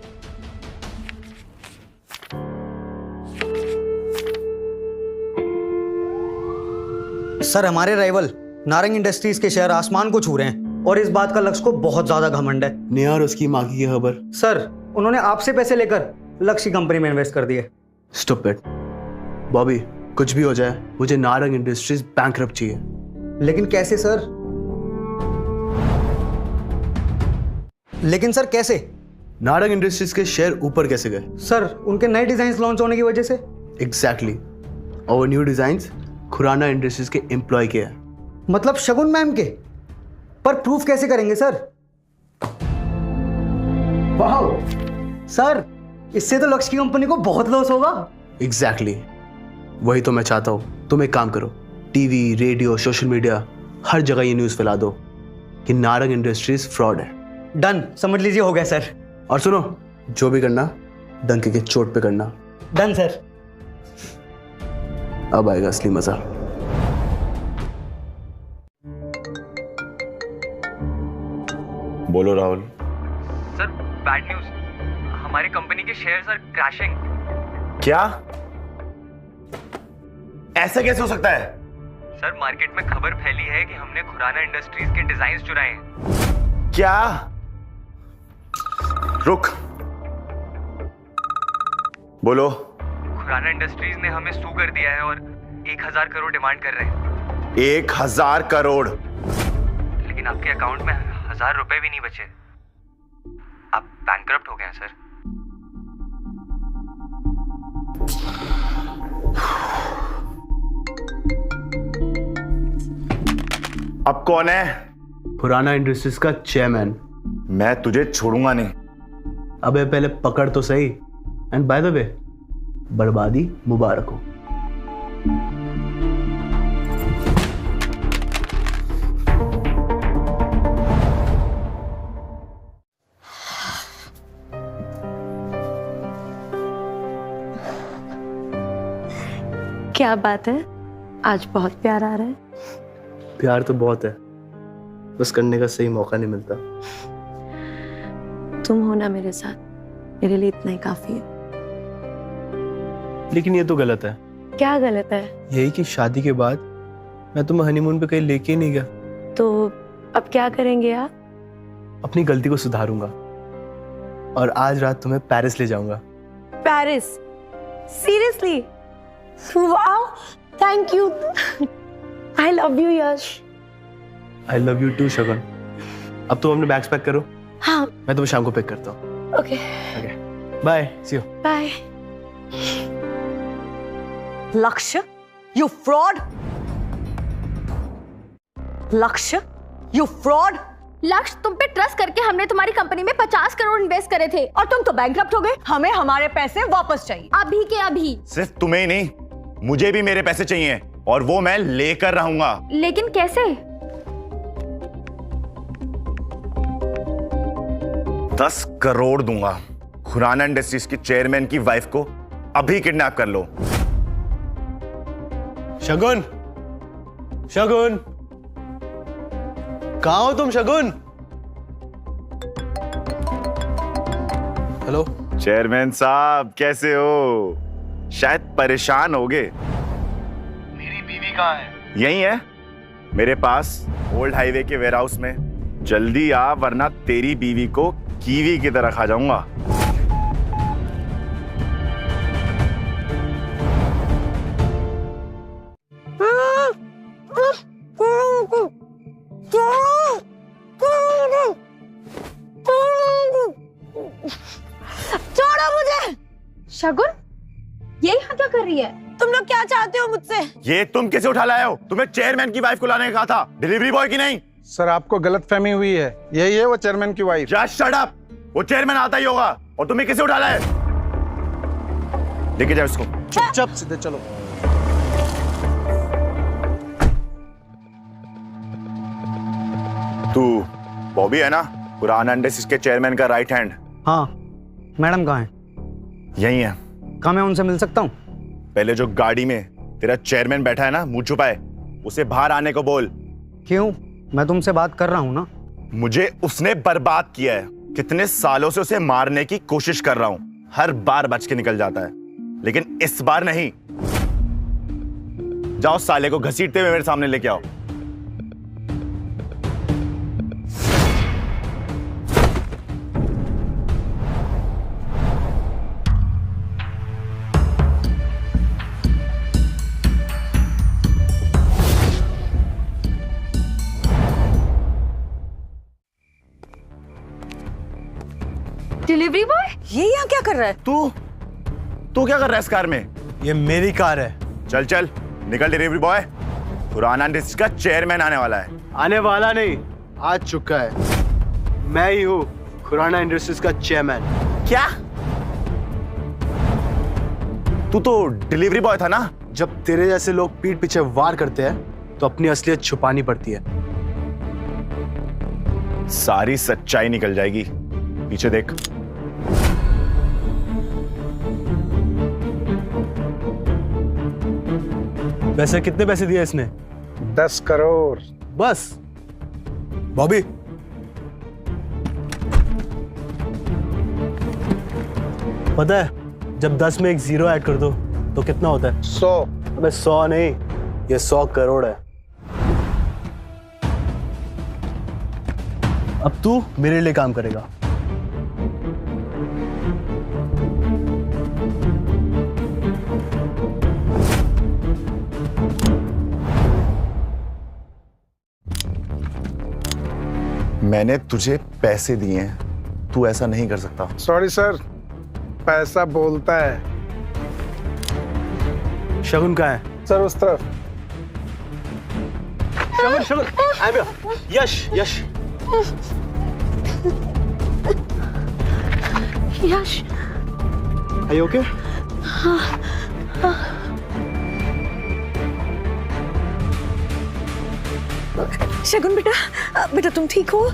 सर, हमारे राइवल नारंग इंडस्ट्रीज के शेयर आसमान को छू रहे हैं और इस बात का लक्ष्य को बहुत ज्यादा घमंड है। नेहा और उसकी माँ की खबर। सर, उन्होंने आपसे पैसे लेकर लक्ष्य कंपनी में इन्वेस्ट कर दिए। स्टॉप इट बॉबी, कुछ भी हो जाए मुझे नारंग इंडस्ट्रीज बैंकरप्ट चाहिए। लेकिन कैसे सर? लेकिन सर कैसे? नारंग इंडस्ट्रीज के शेयर ऊपर कैसे गए? सर, उनके नए डिजाइन लॉन्च होने की वजह से। एग्जैक्टली। और न्यू डिजाइन्स खुराना इंडस्ट्रीज के एम्प्लॉय के हैं। मतलब शगुन मैम के? पर प्रूफ कैसे करेंगे सर? वाह सर, इससे तो लक्ष्य की कंपनी को बहुत लॉस होगा। एग्जैक्टली, वही तो मैं चाहता हूँ। तुम एक काम करो, टीवी, रेडियो, सोशल मीडिया, हर जगह ये न्यूज़ फैला दो कि नारंग इंडस्ट्रीज फ्रॉड है। डन, समझ लीजिए हो गया सर। और सुनो, जो भी करना डंके के चोट पे करना। Done sir. अब आएगा असली मजा। बोलो राहुल। सर बैड न्यूज, हमारी कंपनी के शेयर्स आर क्रैशिंग। क्या? ऐसा कैसे हो सकता है? सर मार्केट में खबर फैली है कि हमने खुराना इंडस्ट्रीज के डिजाइन चुराए हैं। क्या? रुक, बोलो। खुराना इंडस्ट्रीज ने हमें सू कर दिया है और 1000 करोड़ डिमांड कर रहे हैं। 1000 करोड़? लेकिन आपके अकाउंट में 1000 रुपए भी नहीं बचे। आप बैंकरप्ट हो गए हैं सर। अब कौन है? खुराना इंडस्ट्रीज का चेयरमैन। मैं तुझे छोड़ूंगा नहीं। अबे पहले पकड़ तो सही। एंड बाय द वे, बर्बादी मुबारक हो। क्या बात है, आज बहुत प्यार आ रहा है। प्यार तो बहुत है, बस करने का सही मौका नहीं मिलता। तुम हो ना मेरे साथ, मेरे लिए इतना ही काफी है। लेकिन ये तो गलत है। क्या गलत है? यही कि शादी के बाद मैं तुम्हें हनीमून पे कहीं लेके ही नहीं गया। तो अब क्या करेंगे आप? अपनी गलती को सुधारूंगा और आज रात तुम्हें पेरिस ले जाऊंगा। Paris? Seriously? Wow, thank you. I love you Yash. I love you too Shagun. अब तुम अपने बैग्स पैक करो। हाँ, मैं तुम्हें शाम को पिक करता हूँ। Okay bye, see you. Bye. Lakshya, you fraud. Lakshya, you fraud. Lakshya, तुम पे ट्रस्ट करके हमने तुम्हारी कंपनी में 50 करोड़ इन्वेस्ट करे थे और तुम तो बैंकरप्ट हो गए। हमें हमारे पैसे वापस चाहिए, अभी के अभी। सिर्फ तुम्हें ही नहीं, मुझे भी मेरे पैसे चाहिए और वो मैं लेकर रहूंगा। लेकिन कैसे? 10 करोड़ दूंगा। खुराना इंडस्ट्रीज की चेयरमैन की वाइफ को अभी किडनैप कर लो। शगुन, शगुन, कहाँ हो तुम शगुन? हेलो चेयरमैन साहब, कैसे हो? शायद परेशान होगे। मेरी बीवी कहाँ है? यही है मेरे पास, ओल्ड हाईवे के वेयरहाउस में। जल्दी आ, वरना तेरी बीवी को कीवी की तरह खा जाऊंगा। छोड़ो मुझे। शगुन, ये यहाँ क्या कर रही है? तुम लोग क्या चाहते हो मुझसे? ये तुम कैसे उठा लाए हो? तुम्हें चेयरमैन की वाइफ को लाने का कहा था, डिलीवरी बॉय की नहीं। सर आपको गलतफहमी हुई है, यही है वो चेयरमैन की वाइफ। Just shut up. वो चेयरमैन आता ही होगा और तुम्हें कैसे उठा लाए? लेके जाओ इसको। चुपचाप सीधे चलो। तू बॉबी है ना, खुराना इंडस्ट्रीज के चेयरमैन का राइट हैंड? हाँ, मैडम कहाँ है? यही है। कहाँ मैं उनसे मिल सकता हूँ? पहले जो गाड़ी में तेरा चेयरमैन बैठा है ना, मुंह छुपाए, उसे बाहर आने को बोल। क्यों? मैं तुमसे बात कर रहा हूँ ना। मुझे उसने बर्बाद किया है। कितने सालों से उसे मारने की कोशिश कर रहा हूँ, हर बार बच के निकल जाता है, लेकिन इस बार नहीं। जाओ साले को घसीटते हुए मेरे सामने लेके आओ। डिलीवरी बॉय, ये यहाँ क्या कर रहा है? तू क्या कर रहा है इस कार में? ये मेरी कार है। चल चल निकल डिलीवरी बॉय। खुराना इंडस्ट्रीज का चेयरमैन आने वाला है। आने वाला नहीं, आ चुका है। मैं ही हूँ खुराना इंडस्ट्रीज का चेयरमैन। क्या? तू तो डिलीवरी बॉय था ना? जब तेरे जैसे लोग पीठ पीछे वार करते हैं तो अपनी असलियत छुपानी पड़ती है। सारी सच्चाई निकल जाएगी। पीछे देख। वैसे कितने पैसे दिए इसने? 10 करोड़। बस? बॉबी, पता है जब 10 में एक जीरो ऐड कर दो तो कितना होता है? 100। अबे 100 नहीं, ये 100 करोड़ है। अब तू मेरे लिए काम करेगा। मैंने तुझे पैसे दिए हैं, तू ऐसा नहीं कर सकता। सॉरी सर, पैसा बोलता है। शगुन कहाँ है? सर उस तरफ। शगुन, शगुन, यश, यश। यश, Are you okay? शगुन बेटा, बेटा तुम ठीक हो?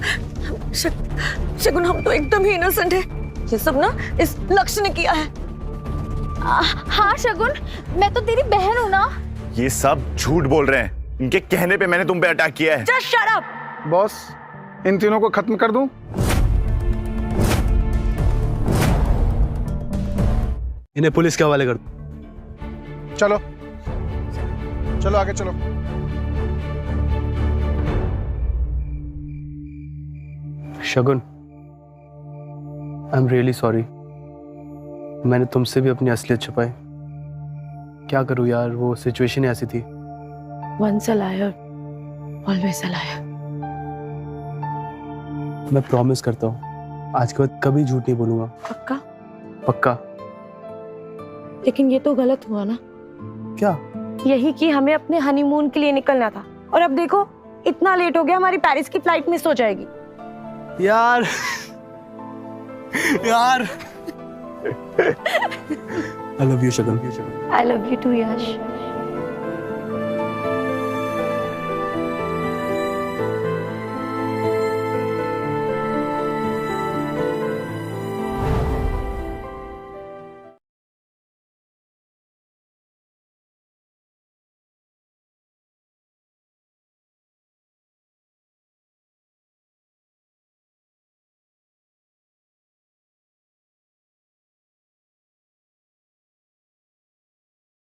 शगुन हम तो एकदम ही इनोसेंट है। ये सब ना इस लक्ष्य ने किया है। हाँ शगुन, मैं तो तेरी बहन हूँ ना। ये सब झूठ बोल रहे हैं। इनके कहने पे मैंने तुम पे अटैक किया है। Just shut up! बॉस, इन तीनों को खत्म कर दूं? इन्हें पुलिस के हवाले कर दो। चलो चलो आगे चलो। शगुन, आई एम रियली सॉरी। मैंने तुमसे भी अपनी असलियत छुपाई। क्या करूं यार, वो सिचुएशन ऐसी थी। Once a liar, always a liar. मैं प्रॉमिस करता हूँ आज के बाद कभी झूठ नहीं बोलूंगा। पक्का? पक्का। लेकिन ये तो गलत हुआ ना। क्या? यही कि हमें अपने हनीमून के लिए निकलना था, और अब देखो इतना लेट हो गया, हमारी पेरिस की फ्लाइट मिस हो जाएगी। यार यार I love you, Shagun. I love you too, यश।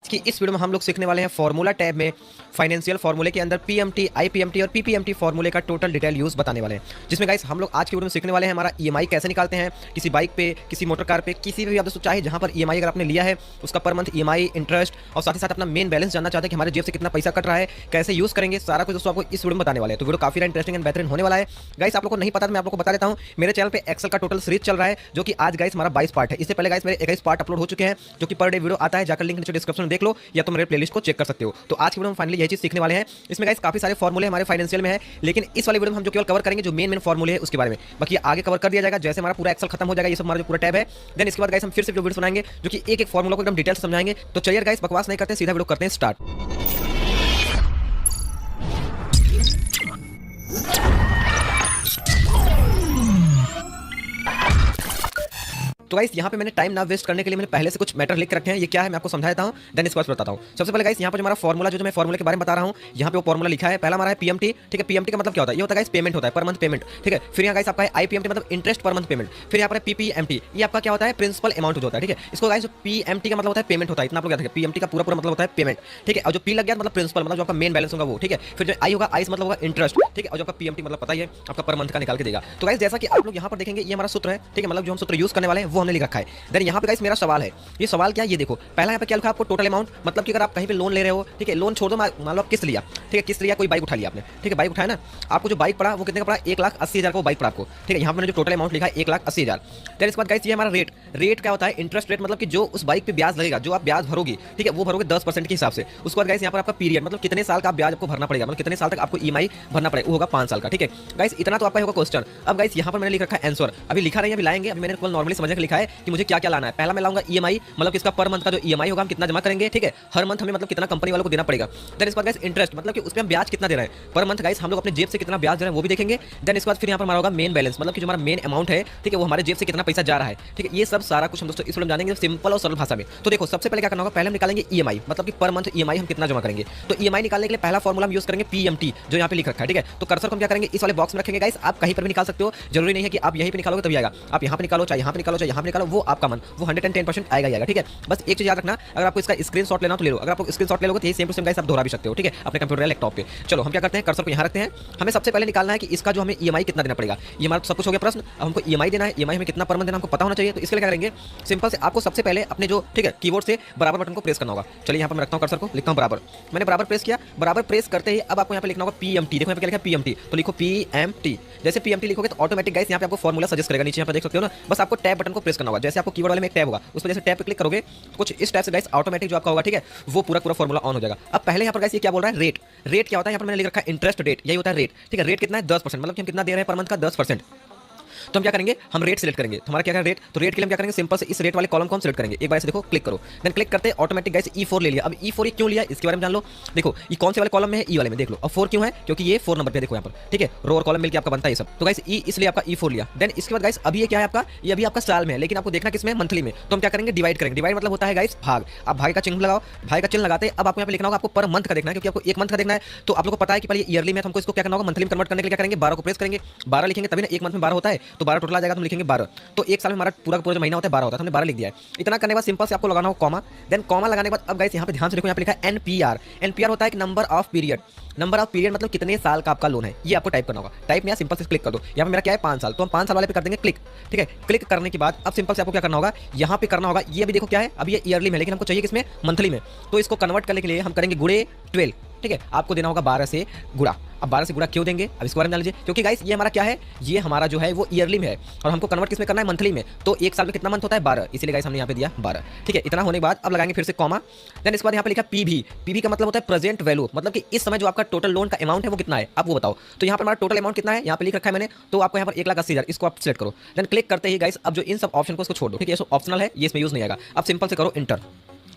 कि इस वीडियो में हम लोग सीखने वाले हैं फॉर्मूला टैब में फाइनेंशियल फॉर्मूले के अंदर पीएमटी, आईपीएमटी और पीपीएमटी फॉर्मूले का टोटल डिटेल यूज बताने वाले हैं, जिसमें गाइस हम लोग आज की वीडियो में सीखने वाले हैं हमारा ईएमआई कैसे निकालते हैं किसी बाइक पे, किसी मोटर कार पे, किसी भी आप दोस्तों चाहे जहां पर ईएमआई अगर आपने लिया है उसका पर मंथ ईएमआई, इंटरेस्ट और साथ ही साथ अपना मेन बैलेंस जानना चाहते हैं कि हमारे जेब से कितना पैसा कट रहा है, कैसे यूज करेंगे, सारा कुछ दोस्तों आपको इस वीडियो में बताने वाले हैं। तो वीडियो काफी इंटरेस्टिंग एंड बेहतरीन होने वाला है। गाइस आप लोग को नहीं पता, मैं आप लोग को बता देता हूं, मेरे चैनल पे एक्सेल का टोटल सीरीज चल रहा है जो कि आज गाइस हमारा 22 पार्ट है। इससे पहले गाइस मेरे 21 पार्ट अपलोड हो चुके हैं जो कि पर डे वीडियो आता है, जाकर लिंक नीचे डिस्क्रिप्शन में देख लो या तो मेरे प्लेलिस्ट को चेक कर सकते हो। तो आज की वीडियो में फाइनली यही चीज सीखने वाले हैं। इसमें गाइस काफी सारे फॉर्मूले हमारे फाइनेंशियल में है, लेकिन इस वाले वीडियो में हम जो केवल कवर करेंगे जो मेन फॉर्मूले है उसके बारे में, बाकी आगे कवर कर दिया जाएगा जैसे हमारा पूरा एक्सेल खत्म हो जाएगा। ये सब हमारा जो पूरा टैब है, देन इसके बाद गाइस हम फिर से वीडियो बनाएंगे जो कि एक एक फॉर्मूला को एकदम डिटेल से समझाएंगे। तो चलिए गाइस बकवास नहीं करते, सीधा वीडियो करते हैं स्टार्ट। तो गाइस यहाँ पे मैंने टाइम ना वेस्ट करने के लिए मैंने पहले से कुछ मैटर लिख के रखे हैं। ये क्या है मैं आपको समझा देता हूँ, देन इसके बाद बताता हूँ। सबसे पहले गाइस यहाँ पर जो हमारा फॉर्मूला जो मैं फॉर्मूले के बारे में बता रहा हूँ, यहाँ पे वो फॉर्मूला लिखा है। पहला हमारा है पीएमटी, ठीक है। पीएमटी का मतलब क्या होता है? ये होता है गाइस पेमेंट होता है, पर मंथ पेमेंट, ठीक है। फिर यहाँ गाइस आपका है आईपीएमटी मतलब इंटरेस्ट पर मंथ पेमेंट। फिर यहाँ पर पीपीएमटी, ये आपका क्या होता है? प्रिंसिपल अमाउंट जो होता है, ठीक है। इसको गाइस पीएमटी का मतलब होता है पेमेंट होता है, इतना आप लोग याद रखें। पीएमटी का पूरा मतलब होता है पेमेंट, ठीक है। और जो पी लग गया मतलब प्रिंसिपल मतलब जो आपका मेन बैलेंस होगा वो, ठीक है। फिर जो आई होगा, आई मतलब होगा इंटरेस्ट, ठीक है। और जो आपका पीएमटी मतलब पता ही है आपका पर मंथ का निकाल के देगा। तो गाइस जैसा कि आप लोग यहाँ पर देखेंगे ये हमारा सूत्र है, ठीक है। मतलब जो हम सूत्र यूज करने वाले हैं वो हमने लिख रखा है। देन यहाँ पे गाइस मेरा सवाल है, ये सवाल क्या है ये देखो। पहला यहाँ पे क्या लिखा है आपको? टोटल अमाउंट, मतलब कि अगर आप कहीं पे लोन ले रहे हो, ठीक है, लोन छोड़ दो, मान लो आप किस्त लिया, ठीक है, किस्त लिया, कोई बाइक उठा लिया आपने, ठीक है, बाइक उठाया ना, आपको जो बाइक पड़ा वो कितने का पड़ा? 1,80,000 का वो बाइक पड़ा आपको, ठीक है। यहाँ पे मैंने जो टोटल अमाउंट लिखा है 1,80,000। देन इसके बाद गाइस ये हमारा रेट, रेट क्या होता है? इंटरेस्ट रेट, मतलब कि जो उस बाइक पे ब्याज लगेगा, जो आप ब्याज भरोगे, ठीक है, वो भरोगे 10% के हिसाब से। उसके बाद गाइस यहाँ पर आपका पीरियड, मतलब कितने साल का ब्याज आपको भरना पड़ेगा, मतलब कितने साल तक आपको ईएमआई भरना पड़ेगा, वो होगा 5 साल का, ठीक है। गाइस इतना तो आपका होगा क्वेश्चन। अब गाइस यहाँ पर मैंने लिख रखा है आंसर, अभी लिखा नहीं, अभी लाएंगे। अभी मैंने नॉर्मली समझने के लिखा है कि मुझे क्या क्या लाना है। पहला मैं लाऊंगा ईएमआई, मतलब इसका पर मंथ का जो ईएमआई होगा हम कितना जमा करेंगे, ठीक है, हर मंथ हमें मतलब कितना कंपनी वालों को देना पड़ेगा। देन इसके बाद गाइस इंटरेस्ट, मतलब कि उस पर हम ब्याज कितना दे रहे हैं पर मंथ गाइस, हम लोग अपने जेब से कितना ब्याज दे रहे हैं वो भी देखेंगे। देन इसके बाद फिर यहाँ पर हमारा होगा मेन बैलेंस, मतलब कि जो हमारा मेन अमाउंट है, ठीक है, वो हमारे जेब से कितना पैसा जा रहा है, ठीक है। ये सब सारा कुछ हम दोस्तों इस वीडियो में जानेंगे सिंपल और सरल भाषा में। तो देखो सबसे पहले क्या करना होगा, पहले हम निकालेंगे ईएमआई, मतलब कि पर मंथ ईएमआई हम कितना जमा करेंगे। तो ईएमआई निकालने के लिए पहला फॉर्मूला हम यूज करेंगे पीएमटी, जो यहाँ पे लिख रखा है, ठीक है। तो कर्सर को हम क्या करेंगे, इस वाले बॉक्स में रखेंगे गाइस। आप कहीं पर भी निकाल सकते हो, जरूरी नहीं है कि आप यहीं पे निकालोगे तभी आएगा। आप यहाँ पे निकालो, चाहे यहाँ पे निकालो, चाहे यहाँ पे निकालो, वो आपका मन, वो 110% आएगा, ठीक है। बस एक चीज याद रखना, अगर आपको इसका स्क्रीनशॉट लेना तो ले लो, अगर आपको स्क्रीनशॉट ले लोगे तो ये सेम टू सेम गाइस आप दोहरा भी सकते हो, ठीक है, अपने कंप्यूटर या लैपटॉप पे। चलो हम क्या करते हैं, कर्सर को यहाँ रखते हैं। हमें सबसे पहले निकालना है कि इसका जो हमें ईएमआई कितना देना पड़ेगा। ये हमारा सब कुछ हो गया प्रश्न, अब हमको ईएमआई देना है। ईएमआई हमें कितना पर मंथ देना हमको पता होना चाहिए। तो इसके लिए क्या करेंगे, सिंपल से आपको सबसे पहले अपने जो, ठीक है, कीबोर्ड से बराबर बटन को प्रेस करना होगा। चलिए यहाँ पर मैं रखता हूँ कर्सर को, लिखता हूँ बराबर। मैंने बराबर प्रेस किया, बराबर प्रेस करते ही अब आपको यहाँ पे लिखना होगा पीएमटी। देखो यहाँ पे क्या लिखा है पीएमटी, तो लिखो पीएमटी। जैसे पीएमटी लिखोगे तो ऑटोमेटिक गाइस यहाँ पे आपको फॉर्मूला सजेस्ट करेगा, नीचे यहाँ पे देख सकते हो ना। बस आपको टैब बटन को प्रेस करना होगा, जैसे आपको कीबोर्ड वाले में एक टैब होगा, उस पर जैसे टैब पे क्लिक करोगे कुछ इस टाइप से गाइस ऑटोमेटिक जो आपका होगा, ठीक है, वो पूरा फॉर्मूला ऑन हो जाएगा। अब पहले यहाँ पर गाइस ये क्या बोल रहा है, रेट। रेट क्या होता है, यहाँ पर मैंने लिख रखा है इंटरेस्ट रेट, यही होता है रेट, ठीक है। रेट कितना है 10%, मतलब कि हम कितना दे रहे हैं पर मंथ का 10%। तो हम क्या करेंगे, हम रेट सेलेक्ट करेंगे। तो हमारा क्या है रेट, तो रेट के लिए हम क्या करेंगे, सिंपल से इस रेट वाले कॉलम को हम सेलेक्ट करेंगे। एक बार से देखो क्लिक करो, देन क्लिक करते ऑटोमेटिक गाइस E4 ले लिया। अब E4 क्यों लिया इसके बारे में जान लो। देखो ये कौन से वाले कॉलम में है, ई वाले में, देख लो। अब 4 क्यों है, क्योंकि ये 4 नंबर पे देखो यहाँ पर, ठीक है, रो और कॉलम मिलकर आपका बनता है ये सब। तो गाइस ई इसलिए आपका E4 लिया। देन इसके बाद गाइस अभी ये क्या है आपका, ये अभी आपका साल में है, लेकिन आपको देखना किसमें, मंथली में। तो हम क्या करेंगे, डिवाइड करेंगे। डिवाइड मतलब होता है गाइस भाग। आप भाग का चिन्ह लगाओ, भाग का चिन्ह लगाते अब आपको यहाँ पे लिखना होगा, आपको पर मंथ का देखना है, क्योंकि आपको एक मंथ का देखना है। तो आप लोगों को पता है कि पहले ईयरली में, हमको इसको क्या करना होगा, मंथली में कन्वर्ट करने के लिए क्या करेंगे, 12 को प्रेस करेंगे। 12 लिखेंगे तभी ना, एक मंथ में 12 होता है, तो 12 टोटल आ जाएगा, तो लिखेंगे 12। तो एक साल में हमारा पूरा जो महीना होता है 12 होता है, हमने 12 लिख दिया है। इतना करने के बाद सिंपल से आपको लगाना होगा कॉमा। देन कॉमा लगाने के बाद अब गाइस यहाँ पे ध्यान से देखो, यहाँ पे लिखा है एनपीआर। एनपीआर होता है कि number of period. Number of period मतलब कितने साल का आपका लोन है, ये आपको टाइप करना होगा। टाइप में यहाँ सिंपल से क्लिक कर दो। यहाँ पे मेरा क्या है 5 साल, तो हम 5 साल वाले पे कर देंगे क्लिक, ठीक है। क्लिक करने के बाद अब सिंपल से आपको क्या करना होगा, यहाँ पे करना होगा, ये अभी देखो क्या है, अभी ये ईयरली में, लेकिन हमको चाहिए किसमें, मंथली में। तो इसको कन्वर्ट करने के लिए हम करेंगे गुणे 12, ठीक है। आपको देना होगा 12 से गुणा। अब 12 से गुणा क्यों देंगे, अब इसके बारे में जान लीजिए। क्योंकि गाइस ये हमारा क्या है, ये हमारा जो है वो ईयरली में है और हमको कन्वर्ट किसमें करना है, मंथली में। तो एक साल में कितना मंथ होता है 12, इसीलिए गाइस हमने यहाँ पे दिया 12, ठीक है। इतना होने के बाद अब लगाएंगे फिर से कॉमा। देन इसके बाद यहाँ पे लिखा पीवी। पीवी का मतलब होता है प्रेजेंट वैल्यू, मतलब कि इस समय जो आपका टोटल लोन का अमाउंट है वो कितना है, आप वो बताओ। तो यहाँ पर हमारा टोटल अमाउंट कितना है, यहाँ पे लिख रखा है मैंने, तो आपको यहाँ पर 1,80,000, इसको आप सेलेक्ट करो। देन क्लिक करते ही गाइस अब जो इन सब ऑप्शन को इसको छोड़ दो, ठीक है, ये ऑप्शनल है, ये इसमें यूज नहीं आएगा। अब सिंपल से करो इंटर।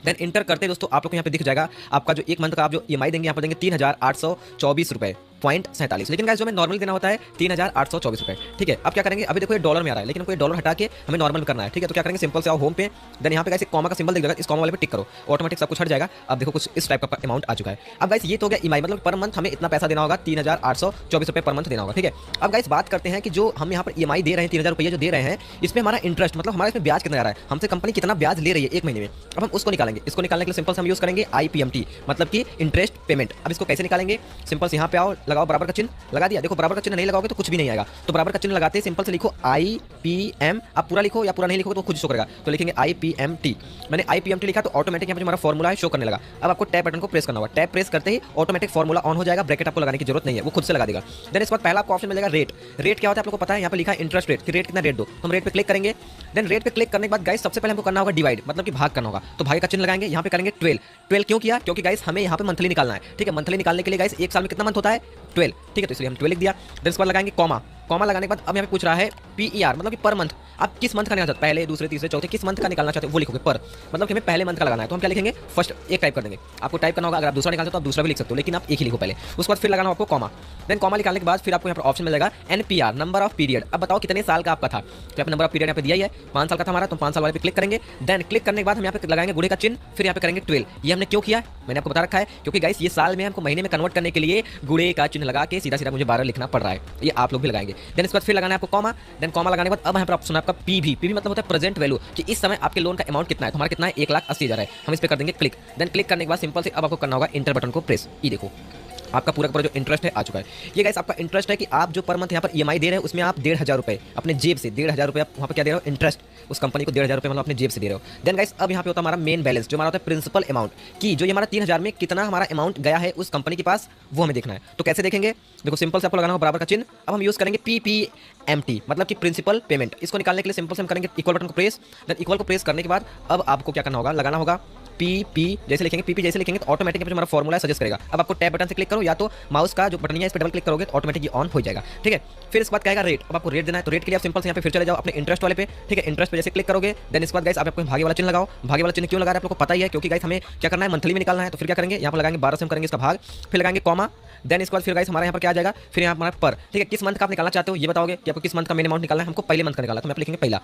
देन इंटर करते दोस्तों आप लोग को यहाँ पे दिख जाएगा आपका जो एक मंथ का आप जो ईएमआई देंगे, यहाँ पर देंगे 3,824 रुपए 0.47। लेकिन गाइस जो हमें नॉर्मल देना होता है 3,824 रुपए, ठीक है। अब क्या करेंगे, अभी देखो ये डॉलर में आ रहा है, लेकिन हमको ये डॉलर हटा के हमें नॉर्मल में करना है, ठीक है। तो क्या करेंगे, सिंपल से आओ होम पे। देन यहाँ पे गाइस एक कॉमा का सिंबल दिख जाएगा, इस कॉमा वाले पे टिक करो, ऑटोमेटिक सब कुछ हट जाएगा। अब देखो कुछ इस टाइप का अमाउंट आ चुका है। अब गाइस ये तो हो गया ईएमआई, मतलब पर मंथ हमें इतना पैसा देना होगा, 3,824 रुपए पर मंथ देना होगा, ठीक है। अब गाइस बात करते हैं कि जो हम यहाँ पर ईएमआई दे रहे हैं 3,000 रुपये जो दे रहे हैं, इसमें हमारा इंटरेस्ट मतलब हमारा इसमें ब्याज कितना आ रहा है, हमसे कंपनी कितना ब्याज ले रही है एक महीने में। अब हम उसको निकालेंगे। इसको निकालने के लिए सिंपल से हम यूज करेंगे IPMT, मतलब कि इंटरेस्ट पेमेंट। अब इसको कैसे निकालेंगे, सिंपल से यहाँ पे आओ, लगाओ बराबर का चिन्ह, लगा दिया। देखो बराबर का चिन्ह नहीं लगाओगे तो कुछ भी नहीं आएगा, तो बराबर का चिन्ह लगाते सिंपल से लिखो IPM। आप पूरा लिखो या पूरा नहीं लिखोगे तो खुद शो करेगा, तो लिखेंगे IPMT। मैंने IPMT लिखा तो ऑटोमेटिक यहाँ पे हमारा फॉर्मूला है शो करने लगा। अब आपको टैब बटन को प्रेस करना होगा, टैब प्रेस करते ही ऑटोमेटिक फॉर्मूला ऑन हो जाएगा, ब्रैकेट आपको लगाने की जरूरत नहीं है, वो खुद से लगा देगा। देन इसके बाद पहला आपको ऑप्शन मिलेगा रेट। रेट क्या होता है आप लोगों को पता है, यहाँ पे लिखा है इंटरेस्ट रेट, कि रेट कितना रेट दो, तो हम रेट पे क्लिक करेंगे। देन रेट पे क्लिक करने के बाद गाइस सबसे पहले हमको करना होगा डिवाइड, मतलब कि भाग करना होगा, तो भाग का चिन्ह लगाएंगे, यहाँ पे करेंगे 12। 12 क्यों किया, क्योंकि गाइस हमें यहाँ पे मंथली निकालना है, ठीक है। मंथली निकालने के लिए गाइस एक साल में कितना मंथ होता है 12, ठीक है, तो इसलिए हम 12 लिख दिया। देन इसके बाद लगाएंगे कॉमा। कॉमा लगाने के बाद अब यहाँ पे पूछ रहा है PER, मतलब कि पर मंथ आप किस मंथ का निकालना चाहते हो, पहले दूसरे तीसरे चौथे किस मंथ का निकालना चाहते हो वो लिखोगे पर, मतलब कि हमें पहले मंथ का लगाना है। तो हम क्या लिखेंगे, फर्स्ट एक टाइप कर देंगे। आपको टाइप करना होगा, अगर आप दूसरा निकालते हो तो आप दूसरा भी लिख सकते हो, लेकिन आप एक ही लिखो पहले। उसके बाद फिर लगाना आपको कॉमा। देन कॉमा निकालने के बाद फिर आपको यहाँ पर ऑप्शन मिल जाएगा NPR, नंबर ऑफ पीरियड। अब बताओ कितने साल का आपका था, तो यहाँ नंबर ऑफ पीरियड यहाँ पे दिया ही है, 5 साल का था हमारा, तो 5 साल वाले पे क्लिक करेंगे। देन क्लिक करने के बाद हम यहाँ पे लगाएंगे गुणे का चिन्ह, फिर यहाँ पे करेंगे 12। ये हमने क्यों किया मैंने आपको बता रखा है, क्योंकि गाइस ये साल में हमको महीने में कन्वर्ट करने के लिए गुणे का चिन्ह लगा के सीधा सीधा मुझे 12 लिखना पड़ रहा है, ये आप लोग भी लगाएंगे। देन इसके बाद फिर लगाना है आपको कॉमा। देन कॉमा लगाने के बाद अब यहाँ पर ऑप्शन है आपका PV। PV मतलब होता है प्रेजेंट वैल्यू, कि इस समय आपके लोन का अमाउंट कितना है, तो हमारा कितना है 1,80,000 है। हम इस पे कर देंगे क्लिक। देन क्लिक करने के बाद सिंपल से अब आपको करना होगा इंटर बटन को प्रेस। ये देखो आपका पूरा का पूरा जो इंटरेस्ट है आ चुका है। ये गाइस आपका इंटरेस्ट है कि आप जो पर मंथ यहाँ पर ईएमआई दे रहे हो उसमें आप 1,500 रुपए अपने जेब से 1,500 रुपए आप वहाँ पर क्या दे रहे हो, इंटरेस्ट उस कंपनी को 1,500 रुपए मतलब अपने जेब से दे रहे हो। देन गाइस अब यहाँ पे होता है हमारा मेन बैलेंस, जो हमारा होता है प्रिंसिपल अमाउंट, कि जो ये हमारा 3,000 में कितना हमारा अमाउंट गया है उस कंपनी के पास, वो हमें देखना है। तो कैसे देखेंगे, देखो सिंपल से आपको लगाना होगा बराबर का चिन्ह। अब हम यूज़ करेंगे PPMT, मतलब कि प्रिंसिपल पेमेंट। इसको निकालने के लिए सिंपल से हम करेंगे इक्वल बटन को प्रेस। देन इक्वल को प्रेस करने के बाद अब आपको क्या करना होगा, लगाना होगा PP जैसे लिखेंगे, PP जैसे लिखेंगे तो ऑटोमेटिक हमारा फॉर्मूला सजेस्ट करेगा। अब आपको टैब बटन से क्लिक करो या तो माउस का जो बटन है इस पर डबल क्लिक करोगे तो ऑटोमेटिक ये ऑन हो जाएगा, ठीक है। फिर इसके बाद कहेगा रेट, अब आपको रेट देना है तो रेट के लिए आप सिंपल से यहाँ पे फिर चले जाओ अपने इंटरेस्ट वाले पे, ठीक है। इंटरेस्ट पे जैसे क्लिक करोगे देन इसके बाद गाइस आप आपको भागे वाला चिन्ह लगाओ। भागे वाला चिन्ह क्यों लगा रहे हैं आप लोगों को पता ही है, क्योंकि गाइस हमें क्या करना है, मंथली में निकालना है। तो फिर क्या करेंगे, यहाँ पर लगाएंगे 12 से हम करेंगे इसका भाग, फिर लगाएंगे कॉमा, देन इसके बाद फिर गाइस हमारे यहाँ पर क्या आ जाएगा, फिर यहाँ हमारा पर, ठीक है। किस मंथ का आप निकालना चाहते हो ये बताओगे कि आपको किस मंथ का मेन अमाउंट निकालना है, हमको पहले मंथ का निकालना है तो मैं लिखेंगे पहला,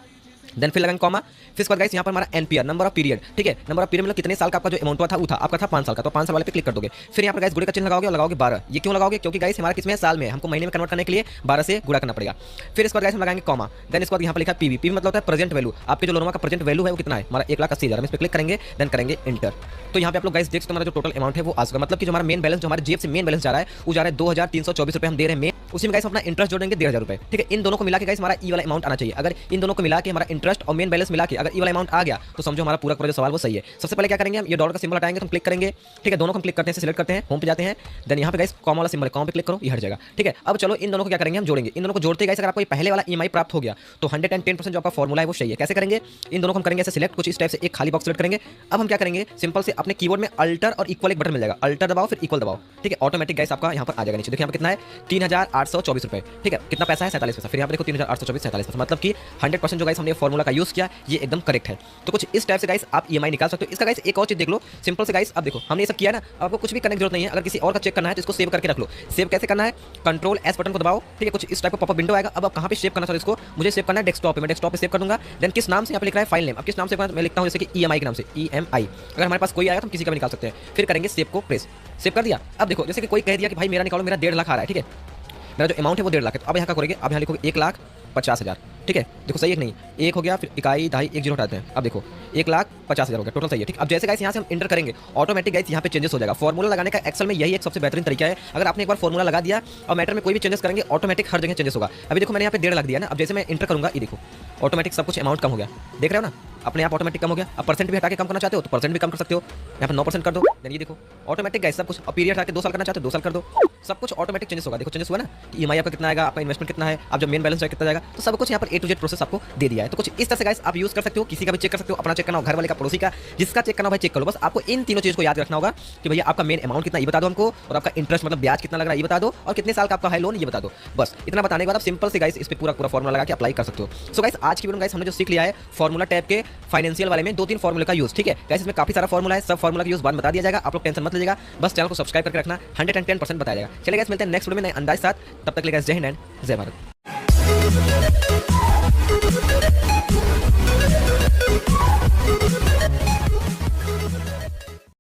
देन फिर लगाएंगे कॉमा। फिर इसके बाद गाइस यहाँ पर हमारा NPR नंबर ऑफ पीरियड, ठीक है। नंबर ऑफ पीरियड मतलब कितने साल का आपका जो अमाउंट था वो था, आपका था 5 साल का, तो 5 साल वाले पे क्लिक कर दोगे। फिर यहाँ पर गाइस गुणे का चिन्ह लगाओगे और लगाओगे 12। ये क्यों लगाओगे, क्योंकि गाइस हमारा किसमें साल में, हमको महीने में कन्वर्ट करने के लिए 12 से गुणा करना पड़ेगा। फिर इसके बाद गाइस हम लगाएंगे कॉमा, देन इसके बाद यहाँ पर लिखा PV। PV मतलब होता है प्रेजेंट वैल्यू, आपके जो लोन का प्रेजेंट वैल्यू है वो कितना है, हमारा 1,80,000। हम इस पर क्लिक करेंगे देन करेंगे इंटर। तो यहाँ पे आप लोग गाइस देख सकते हैं हमारा जो टोटल अमाउंट है वो आ चुका, मतलब कि जो हमारा मेन बैलेंस, जो हमारे जेब से मेन बैलेंस जा रहा है वो जा रहा है 2,324 रुपये हम दे रहे हैं मेन। उसी में गाइस अपना इंटरेस्ट जोड़ेंगे 1,500 रुपये, ठीक है। इन दोनों को मिला के गाइस हमारा ई वाला अमाउंट आना चाहिए। अगर इन दोनों को मिला के हमारा इंटरेस्ट और मेन बैलेंस मिला के अगर ई वाला अमाउंट आ गया तो समझो हमारा पूरा जो सवाल वो सही है। सबसे पहले क्या करेंगे, हम ये डॉलर का सिंबल हटाएंगे तो हम क्लिक करेंगे, ठीक है। दोनों को हम क्लिक करते हैं, सिलेक्ट करते हैं, होम पे जाते हैं, देन यहाँ पे गाइस कॉमा वाला सिंबल है, कॉमा पे क्लिक करो, ये हट जाएगा, ठीक है। अब चलो इन दोनों को क्या करेंगे, हम जोड़ेंगे। इन दोनों को जोड़ते गाइस अगर आपको ये पहले वाला EMI प्राप्त हो गया तो 110% जो आपका फॉर्मूला है वो सही है। कैसे करेंगे, इन दोनों को हम करेंगे ऐसे सिलेक्ट, कुछ इस टाइप से एक खाली बॉक्स सिलेक्ट करेंगे। अब हम क्या करेंगे, सिंपल से अपने कीबोर्ड में अल्टर और इक्वल एक बटन मिल जाएगा, अल्टर दबाओ फिर इक्वल दबाओ, ठीक है। ऑटोमेटिक गाइस आपका यहाँ पर आ जाएगा नीचे। देखिए यहाँ पर कितना है, 3,824 रुपये, ठीक है। कितना पैसा है, 47 पैसा। फिर यहाँ पर देखो 3,824 47 पैसा, मतलब कि 100% जो गाइस हमने फॉर्मूला का यूज किया ये एकदम करेक्ट है। तो कुछ इस टाइप से गाइस आप EMI निकाल सकते हो। इसका गाइस एक और चीज देख लो, सिंपल से गाइस अब देखो हमने ये सब किया ना, आपको कुछ भी करने की जरूरत नहीं है। अगर किसी और का चेक करना है तो इसको सेव करके रख लो। सेव कैसे करना है, कंट्रोल S बटन को दबाओ, ठीक है। कुछ इस टाइप का पॉपअप विंडो आएगा। अब आप कहाँ पे सेव करना चाहते हो इसको, मुझे सेव करना है डेस्कटॉप पे, मैं डेस्कटॉप पे सेव कर दूंगा। देन किस नाम से यहाँ पे लिख रहा है फाइल नेम, अब किस नाम से मैं लिखता हूँ जैसे कि EMI के नाम से EMI। अगर हमारे पास कोई आएगा तो हम किसी का भी निकाल सकते हैं। फिर करेंगे सेव को प्रेस, सेव कर दिया। अब देखो जैसे कि कोई कह दिया कि भाई मेरा निकालो, मेरा 1.5 लाख आ रहा है, ठीक है। मेरा जो अमाउंट है वो 1.5 लाख है। तो अब यहाँ का करेंगे, अब यहाँ लिखोगे 1,50,000, ठीक है। देखो सही है कि नहीं, एक हो गया फिर इकाई ढाई 1 0 हटाते हैं। अब देखो 1,50,000 हो गया, टोटल सही है, ठीक। अब जैसे गाइस यहाँ से हम इंटर करेंगे ऑटोमेटिक गाइस यहाँ पे चेंजेस हो जाएगा। फॉर्मूला लगाने का एक्सेल में यही एक सबसे बेहतरीन तरीका है। अगर आपने एक बार फॉर्मूला लगा दिया और मैटर में कोई भी चेंजेस करेंगे ऑटोमेटिक हर जगह चेंजेस होगा। अभी देखो मैंने यहाँ पे 1.5 लाख दिया ना, अब जैसे मैं इंटर करूँगा ये देखो ऑटोमेटिक सब कुछ अमाउंट कम हो गया, देख रहे हो ना, अपने आप ऑटोमेटिक कम हो गया। अब परसेंट भी हटा के कम करना चाहते हो तो परसेंट भी कम कर सकते हो, यहाँ पे 9% कर दो, देन ये देखो ऑटोमेटिक गाइस सब कुछ। और पीरियड हटा के 2 साल करना चाहते हो 2 साल कर दो, सब कुछ ऑटोमेटिक चेंजेस होगा। देखो चेंजेस हुआ ना कि EMI आपका कितना आएगा, आपका इन्वेस्टमेंट कितना है, आप जब मेन बैलेंस कितना जाएगा, तो सब कुछ यहाँ पर A to Z प्रोसेस आपको दे दिया है। तो कुछ इस तरह से गाइस आप यूज कर सकते हो, किसी का भी चेक कर सकते हो, अपना चेक करना हो, घर वाले का, पड़ोसी का, जिसका चेक करना हो भाई चेक करो। बस आपको इन तीनों चीज को याद रखना होगा कि भैया आपका मेन अमाउंट कितना ये बता दो हमको, और आपका इंटरेस्ट मतलब ब्याज कितना लग रहा है ये बता दो, और कितने साल का आपका है लोन ये बता दो। बस इतना बताने के बाद आप सिंपल से गाइस इस पे पूरा फॉर्मूला लगा के अप्लाई कर सकते हो। सो गाइस आज की वीडियो में गाइस हमने जो सीख लिया है फॉर्मूला टैब के फाइनेंशियल वाले में 2-3 फॉर्मूले का यूज, ठीक है। गाइस इसमें काफी सारा फॉर्मूला है, सब फॉर्मूला का यूज बाद बता दिया जाएगा, आप लोग टेंशन मत लीजिएगा। बस चैनल को सब्सक्राइब करके रखना, 110% बताया जाएगा। चलिए गाइस मिलते हैं नेक्स्ट वीडियो में नए अंदाज साथ, तब तक के लिए गाइस जय हिंद एंड जय भारत।